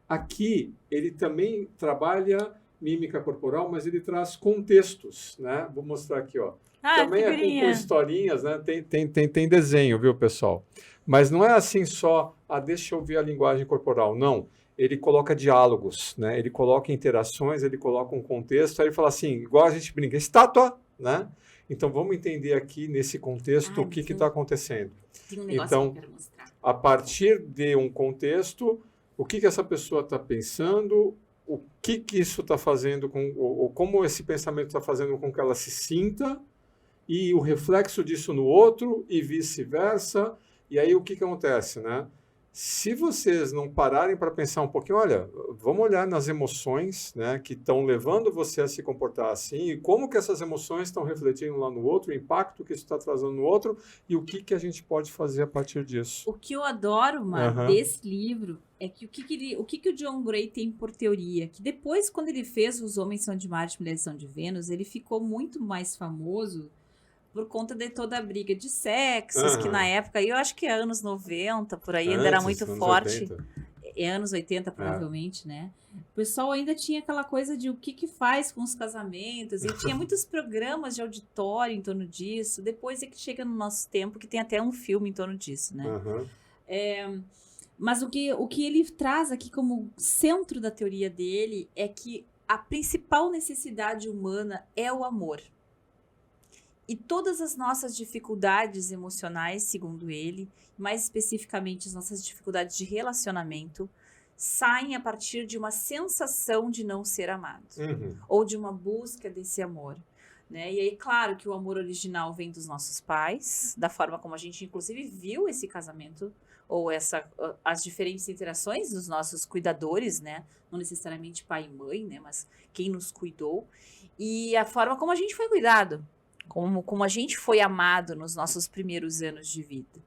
Aqui, ele também trabalha mímica corporal, mas ele traz contextos, né? Vou mostrar aqui, ó. Também é com historinhas, né? Tem desenho, viu, pessoal? Mas não é assim só, deixa eu ver a linguagem corporal. Não, ele coloca diálogos, né? Ele coloca interações, ele coloca um contexto, aí ele fala assim, igual a gente brinca, estátua, né? Então, vamos entender aqui, nesse contexto, o que está acontecendo. Tem um negócio que eu quero mostrar. A partir de um contexto, o que essa pessoa está pensando, o que isso está fazendo, ou como esse pensamento está fazendo com que ela se sinta, e o reflexo disso no outro, e vice-versa. E aí, o que acontece, né? Se vocês não pararem para pensar um pouquinho, olha, vamos olhar nas emoções, né, que estão levando você a se comportar assim, e como que essas emoções estão refletindo lá no outro, o impacto que isso está trazendo no outro, e o que a gente pode fazer a partir disso. O que eu adoro, Mar, desse livro é que o que o John Gray tem por teoria, que depois, quando ele fez Os Homens São de Marte e Mulheres São de Vênus, ele ficou muito mais famoso por conta de toda a briga de sexos, que na época, eu acho que é anos 90, por aí, ainda era muito forte. 80. É anos 80, provavelmente, né? O pessoal ainda tinha aquela coisa de o que faz com os casamentos, e tinha muitos programas de auditório em torno disso. Depois é que chega no nosso tempo, que tem até um filme em torno disso, né? Mas o que ele traz aqui como centro da teoria dele é que a principal necessidade humana é o amor. E todas as nossas dificuldades emocionais, segundo ele, mais especificamente as nossas dificuldades de relacionamento, saem a partir de uma sensação de não ser amado. Ou de uma busca desse amor. Né? E aí, claro que o amor original vem dos nossos pais, da forma como a gente, inclusive, viu esse casamento, ou as diferentes interações dos nossos cuidadores, né? Não necessariamente pai e mãe, né? Mas quem nos cuidou. E a forma como a gente foi cuidado. Como a gente foi amado nos nossos primeiros anos de vida.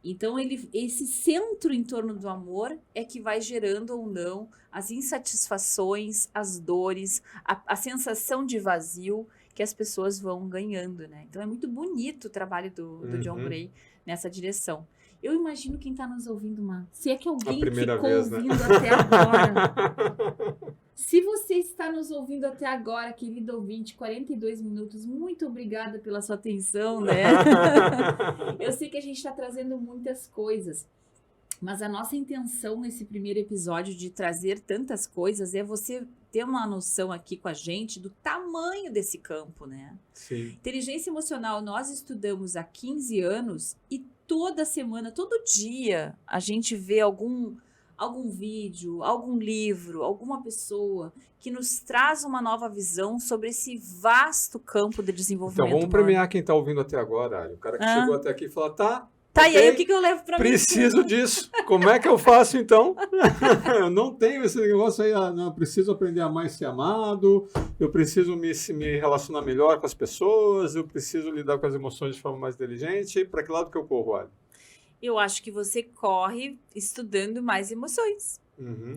Então, esse centro em torno do amor é que vai gerando ou não as insatisfações, as dores, a sensação de vazio que as pessoas vão ganhando, né? Então, é muito bonito o trabalho do John Gray nessa direção. Eu imagino quem está nos ouvindo, Mar. Se é que alguém ficou ouvindo até agora. Se você está nos ouvindo até agora, querido ouvinte, 42 minutos, muito obrigada pela sua atenção, né? Eu sei que a gente está trazendo muitas coisas, mas a nossa intenção nesse primeiro episódio de trazer tantas coisas é você ter uma noção aqui com a gente do tamanho desse campo, né? Sim. Inteligência emocional, nós estudamos há 15 anos e toda semana, todo dia, a gente vê algum vídeo, algum livro, alguma pessoa que nos traz uma nova visão sobre esse vasto campo de desenvolvimento. Então, vamos premiar quem está ouvindo até agora, Ari. O cara que chegou até aqui e falou, tá, e aí o que eu levo para mim? Preciso disso. Como é que eu faço, então? Eu não tenho esse negócio aí, não, eu preciso aprender a mais ser amado, eu preciso me relacionar melhor com as pessoas, eu preciso lidar com as emoções de forma mais inteligente. Para que lado que eu corro, Ali? Eu acho que você corre estudando mais emoções,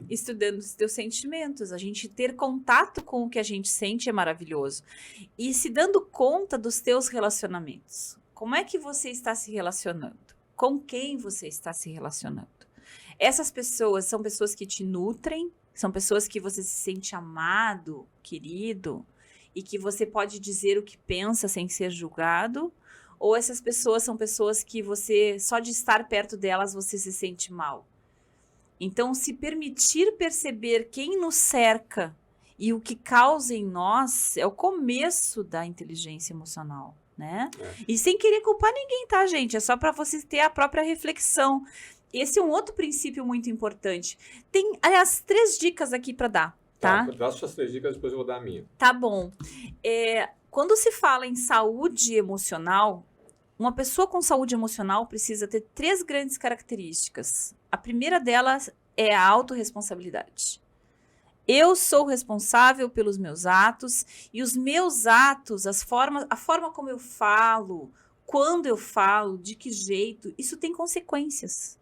estudando os teus sentimentos. A gente ter contato com o que a gente sente é maravilhoso. E se dando conta dos teus relacionamentos. Como é que você está se relacionando? Com quem você está se relacionando? Essas pessoas são pessoas que te nutrem, são pessoas que você se sente amado, querido, e que você pode dizer o que pensa sem ser julgado? Ou essas pessoas são pessoas que você, só de estar perto delas, você se sente mal? Então, se permitir perceber quem nos cerca E o que causa em nós é o começo da inteligência emocional, né? E sem querer culpar ninguém, tá, gente? É só para você ter a própria reflexão. Esse é um outro princípio muito importante. Tem, aliás, 3 dicas aqui para dar, tá? Dá suas 3 dicas, depois eu vou dar a minha. Tá bom. Quando se fala em saúde emocional, uma pessoa com saúde emocional precisa ter 3 grandes características. A primeira delas é a autorresponsabilidade. Eu sou responsável pelos meus atos, e os meus atos, a forma como eu falo, quando eu falo, de que jeito, isso tem consequências.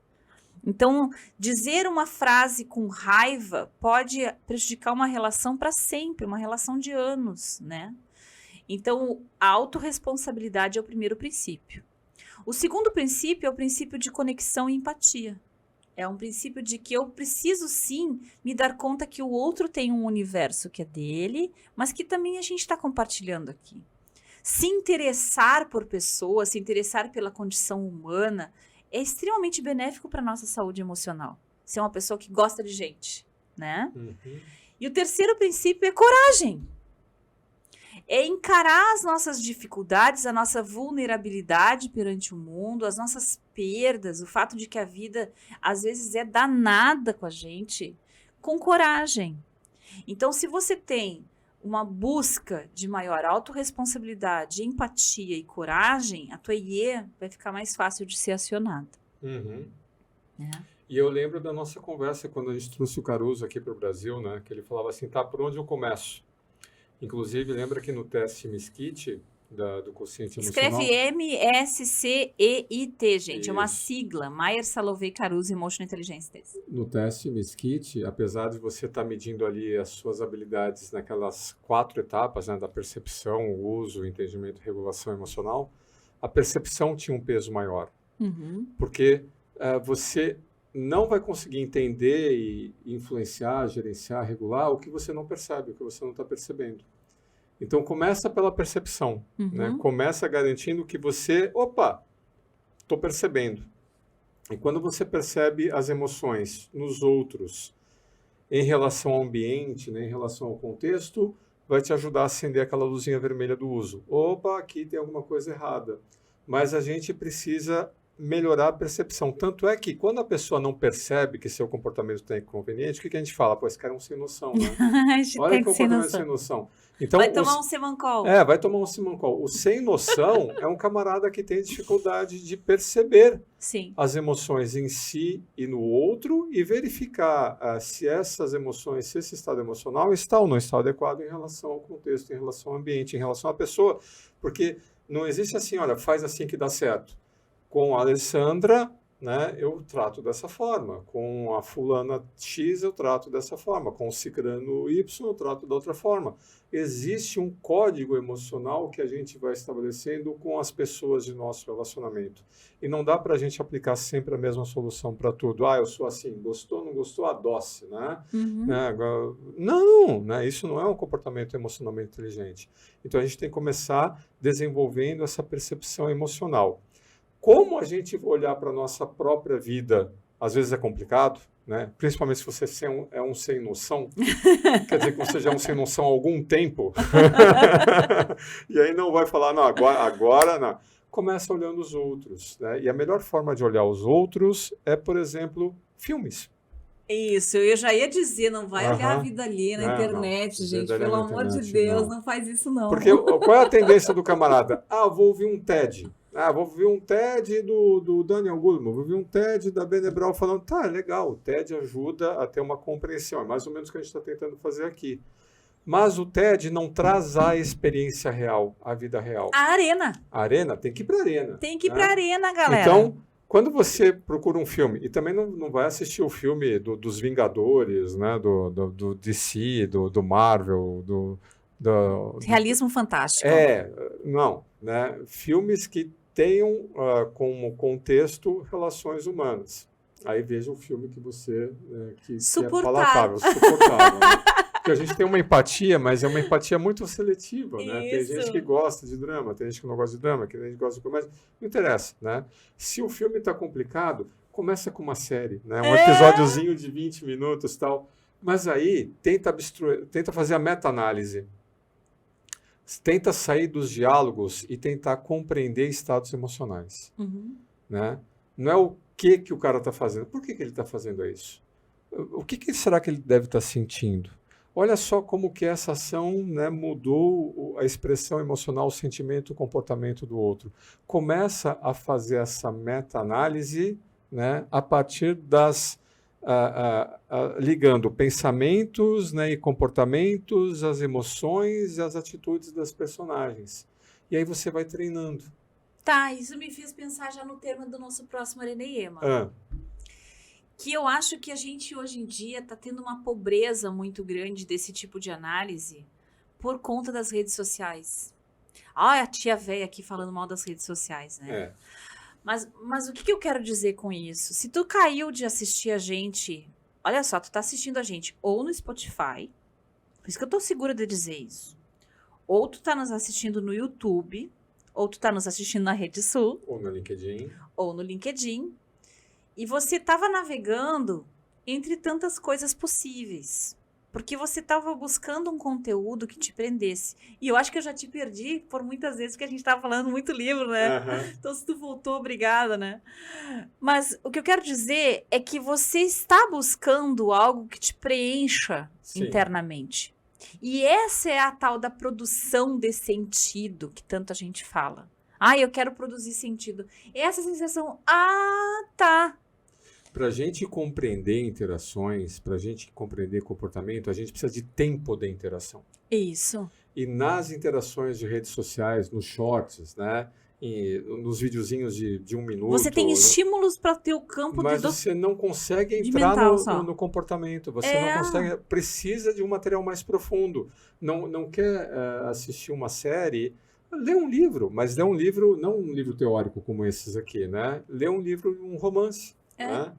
Então, dizer uma frase com raiva pode prejudicar uma relação para sempre, uma relação de anos, né? Então, a autorresponsabilidade é o primeiro princípio. O segundo princípio é o princípio de conexão e empatia. É um princípio de que eu preciso, sim, me dar conta que o outro tem um universo que é dele, mas que também a gente está compartilhando aqui. Se interessar por pessoas, se interessar pela condição humana, é extremamente benéfico para a nossa saúde emocional. Ser uma pessoa que gosta de gente, né? E o terceiro princípio é coragem. É encarar as nossas dificuldades, a nossa vulnerabilidade perante o mundo, as nossas perdas, o fato de que a vida às vezes é danada com a gente, com coragem. Então, se você tem uma busca de maior autorresponsabilidade, empatia e coragem, a tua IE vai ficar mais fácil de ser acionada. E eu lembro da nossa conversa quando a gente trouxe o Caruso aqui para o Brasil, né? Que ele falava assim, tá, por onde eu começo? Inclusive, lembra que no teste Mesquite, do quociente emocional... Escreve MSCEIT, gente. Isso. É uma sigla. Myers, Salovey, Caruso Emotional Intelligence Test. No teste Mesquite, apesar de você estar medindo ali as suas habilidades naquelas 4 etapas, né, da percepção, o uso, o entendimento e regulação emocional, a percepção tinha um peso maior. Porque você não vai conseguir entender e influenciar, gerenciar, regular o que você não percebe, o que você não está percebendo. Então, começa pela percepção, né? Começa garantindo que você, estou percebendo. E quando você percebe as emoções nos outros em relação ao ambiente, né, em relação ao contexto, vai te ajudar a acender aquela luzinha vermelha do uso. Aqui tem alguma coisa errada. Mas a gente precisa melhorar a percepção. Tanto é que quando a pessoa não percebe que seu comportamento está inconveniente, o que a gente fala? Esse cara é um sem noção, né? Olha que comportamento sem noção. Então, vai tomar um Semancol. Vai tomar um Semancol. O sem noção é um camarada que tem dificuldade de perceber as emoções em si e no outro e verificar se essas emoções, se esse estado emocional está ou não está adequado em relação ao contexto, em relação ao ambiente, em relação à pessoa. Porque não existe assim, olha, faz assim que dá certo. Com a Alessandra, né, eu trato dessa forma. Com a fulana X, eu trato dessa forma. Com o cicrano Y, eu trato da outra forma. Existe um código emocional que a gente vai estabelecendo com as pessoas de nosso relacionamento. E não dá para a gente aplicar sempre a mesma solução para tudo. Eu sou assim, gostou, não gostou, adoce, né? Não, né? Isso não é um comportamento emocionalmente inteligente. Então, a gente tem que começar desenvolvendo essa percepção emocional. Como a gente olhar para a nossa própria vida, às vezes é complicado, né? Principalmente se você é um sem noção, quer dizer que você já é um sem noção há algum tempo, e aí não vai falar, não, agora não. Começa olhando os outros, né? E a melhor forma de olhar os outros é, por exemplo, filmes. Isso, eu já ia dizer, não vai olhar a vida ali na internet, gente, pelo amor de Deus, não faz isso não. Porque qual é a tendência do camarada? Vou ouvir um TED. Vou ouvir um TED do Daniel Goleman, vou ouvir um TED da Brené Brown falando, legal, o TED ajuda a ter uma compreensão, é mais ou menos o que a gente está tentando fazer aqui. Mas o TED não traz a experiência real, a vida real. A arena. A arena? Tem que ir para a arena. Tem que ir para a arena, galera. Então, quando você procura um filme, e também não vai assistir o filme dos Vingadores, né, do DC, do Marvel, do realismo fantástico. Não, né, filmes que tenham como contexto relações humanas. Aí veja o filme que você que é palatável, suportável. Né? Porque a gente tem uma empatia, mas é uma empatia muito seletiva, né? Tem gente que gosta de drama, tem gente que não gosta de drama, tem gente que gosta de comédia. Não interessa, né? Se o filme está complicado, começa com uma série, né? Um episódiozinho de 20 minutos e tal. Mas aí, tenta fazer a meta-análise. Tenta sair dos diálogos e tentar compreender estados emocionais. Né? Não é o que o cara está fazendo. Por que ele está fazendo isso? O que será que ele deve estar sentindo? Olha só como que essa ação, né, mudou a expressão emocional, o sentimento, o comportamento do outro. Começa a fazer essa meta-análise, né, a partir das... ligando pensamentos, né, e comportamentos, as emoções e as atitudes das personagens. E aí você vai treinando. Tá, isso me fez pensar já no tema do nosso próximo Arena e Ema. Que eu acho que a gente hoje em dia está tendo uma pobreza muito grande desse tipo de análise por conta das redes sociais. A tia véia aqui falando mal das redes sociais, né? Mas o que eu quero dizer com isso? Se tu caiu de assistir a gente, olha só, tu tá assistindo a gente ou no Spotify, por isso que eu tô segura de dizer isso, ou tu tá nos assistindo no YouTube, ou tu tá nos assistindo na Rede Sul, ou no LinkedIn, e você tava navegando entre tantas coisas possíveis. Porque você estava buscando um conteúdo que te prendesse. E eu acho que eu já te perdi por muitas vezes, porque a gente estava falando muito livro, né? Então, se tu voltou, obrigada, né? Mas o que eu quero dizer é que você está buscando algo que te preencha internamente. E essa é a tal da produção de sentido que tanta gente fala. Eu quero produzir sentido. Essa sensação, tá. Para a gente compreender interações, para a gente compreender comportamento, a gente precisa de tempo de interação. Isso. E nas interações de redes sociais, nos shorts, né, nos videozinhos de 1 minuto... Você tem estímulos para ter o campo... Mas você não consegue entrar no comportamento. Você não consegue... Precisa de um material mais profundo. Não quer assistir uma série... Lê um livro, mas lê um livro... Não um livro teórico como esses aqui, né? Lê um livro, um romance. Né?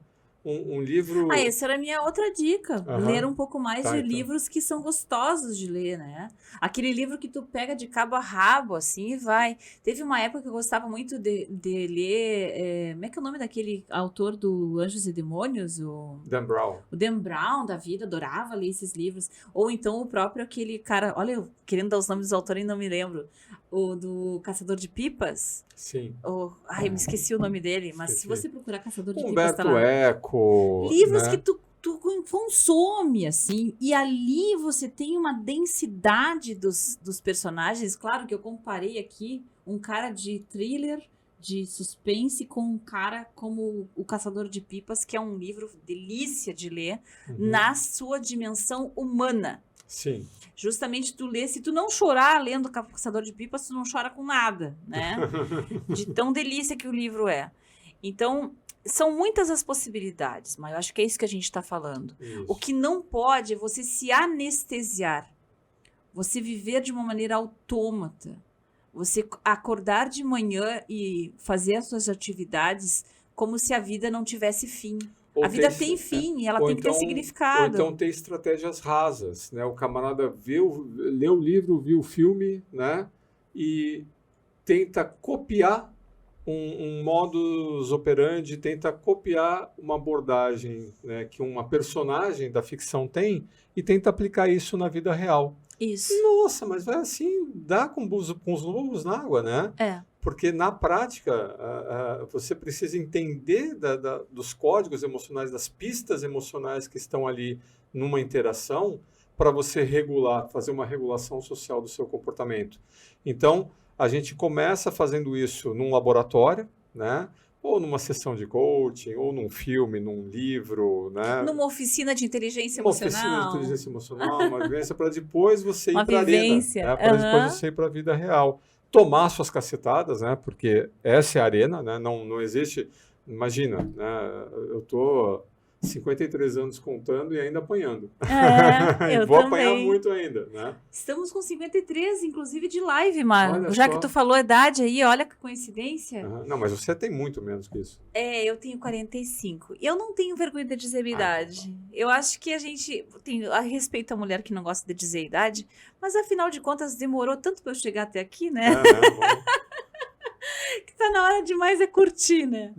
Um livro... essa era a minha outra dica. Ler um pouco mais de livros que são gostosos de ler, né? Aquele livro que tu pega de cabo a rabo, assim, e vai. Teve uma época que eu gostava muito de ler... como é que é o nome daquele autor do Anjos e Demônios? Dan Brown. O Dan Brown da vida, adorava ler esses livros. Ou então o próprio aquele cara... Olha, eu querendo dar os nomes dos autores e não me lembro. O do Caçador de Pipas. Sim. Eu me esqueci o nome dele, mas se você procurar Caçador de Pipas, Humberto Eco. Livros, né? Que tu consome, assim, e ali você tem uma densidade dos personagens. Claro que eu comparei aqui um cara de thriller, de suspense, com um cara como O Caçador de Pipas, que é um livro delícia de ler, na sua dimensão humana. Sim. Justamente tu lê, se tu não chorar lendo O Caçador de Pipas, tu não chora com nada, né? De tão delícia que o livro é. Então, são muitas as possibilidades, mas eu acho que é isso que a gente está falando. Isso. O que não pode é você se anestesiar, você viver de uma maneira autômata, você acordar de manhã e fazer as suas atividades como se a vida não tivesse fim. A vida tem fim e ela tem que ter significado. Ou então ter estratégias rasas, né? O camarada lê o livro, viu o filme, né? E tenta copiar um modus operandi, tenta copiar uma abordagem, né, que uma personagem da ficção tem e tenta aplicar isso na vida real. Isso. Nossa, mas vai assim, dá com os lobos na água, né? Porque na prática, você precisa entender dos códigos emocionais, das pistas emocionais que estão ali numa interação para você fazer uma regulação social do seu comportamento. Então, a gente começa fazendo isso num laboratório, né? Ou numa sessão de coaching, ou num filme, num livro, né? Numa oficina de inteligência emocional. Uma oficina de inteligência emocional, uma vivência para depois você ir para a arena, né? Para depois você ir para a vida real. Tomar suas cacetadas, né? Porque essa é a arena, né? Não existe... Imagina, né? Eu estou 53 anos contando e ainda apanhando. Eu vou também. Apanhar muito ainda, né? Estamos com 53, inclusive, de live, Mário. Já que tu falou a idade aí, olha que coincidência. Não, mas você tem muito menos que isso. Eu tenho 45. Eu não tenho vergonha de dizer a minha idade. Eu acho que a gente respeita a mulher que não gosta de dizer a idade, mas afinal de contas demorou tanto para eu chegar até aqui, né? que tá na hora demais é curtir, né?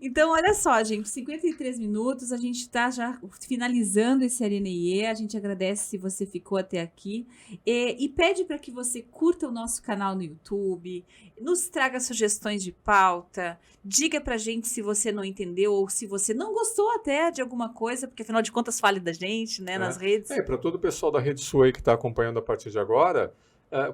Então, olha só, gente, 53 minutos, a gente tá já finalizando esse Arena IE, a gente agradece se você ficou até aqui e pede para que você curta o nosso canal no YouTube, nos traga sugestões de pauta, diga pra gente se você não entendeu ou se você não gostou até de alguma coisa, porque afinal de contas fale da gente, né, nas redes. Para todo o pessoal da Rede Sway que está acompanhando a partir de agora,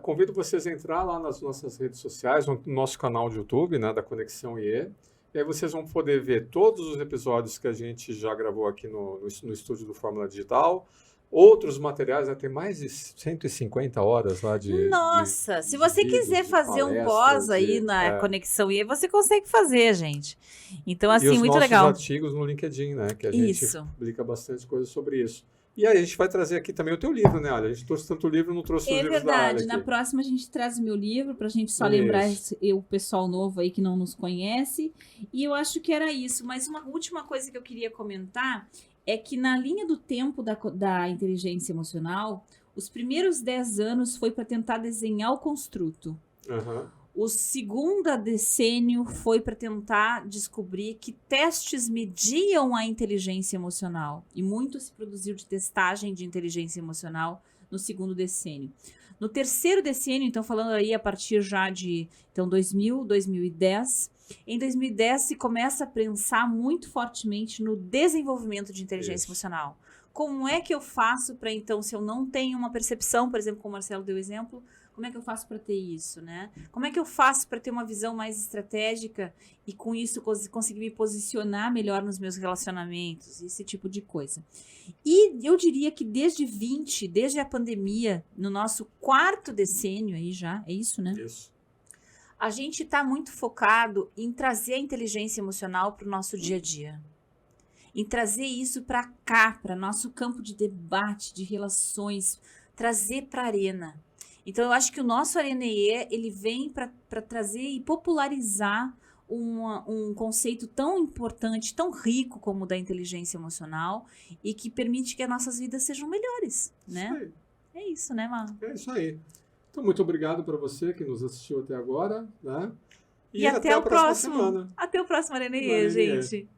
convido vocês a entrar lá nas nossas redes sociais, no nosso canal de YouTube, né, da Conexão IE, e aí vocês vão poder ver todos os episódios que a gente já gravou aqui no estúdio do Fórmula Digital, outros materiais, tem mais de 150 horas lá de... Nossa, se você quiser fazer um pós aí na Conexão IE, você consegue fazer, gente. Então, assim, muito legal. E os nossos artigos no LinkedIn, né, que a gente publica bastante coisa sobre isso. E aí a gente vai trazer aqui também o teu livro, né, Olha? A gente trouxe tanto livro, não trouxe os livros da área. É verdade, na próxima a gente traz o meu livro, pra gente só lembrar o pessoal novo aí que não nos conhece. E eu acho que era isso. Mas uma última coisa que eu queria comentar é que na linha do tempo da inteligência emocional, os primeiros 10 anos foi para tentar desenhar o construto. O segundo decênio foi para tentar descobrir que testes mediam a inteligência emocional. E muito se produziu de testagem de inteligência emocional no segundo decênio. No terceiro decênio, então falando aí a partir já de 2000, 2010... Em 2010 se começa a pensar muito fortemente no desenvolvimento de inteligência emocional. Como é que eu faço para, então, se eu não tenho uma percepção, por exemplo, como o Marcelo deu exemplo, como é que eu faço para ter isso, né? Como é que eu faço para ter uma visão mais estratégica e com isso conseguir me posicionar melhor nos meus relacionamentos, esse tipo de coisa. E eu diria que desde a pandemia, no nosso quarto decênio aí já, é isso, né? Isso. A gente está muito focado em trazer a inteligência emocional para o nosso dia a dia. Em trazer isso para cá, para nosso campo de debate, de relações, trazer para a arena. Então, eu acho que o nosso Arena IE, ele vem para trazer e popularizar um conceito tão importante, tão rico como o da inteligência emocional e que permite que as nossas vidas sejam melhores, né? É isso, né, Mar? É isso aí. Então, muito obrigado para você que nos assistiu até agora, né? E até a próxima semana. Até o próximo Arena IE, gente.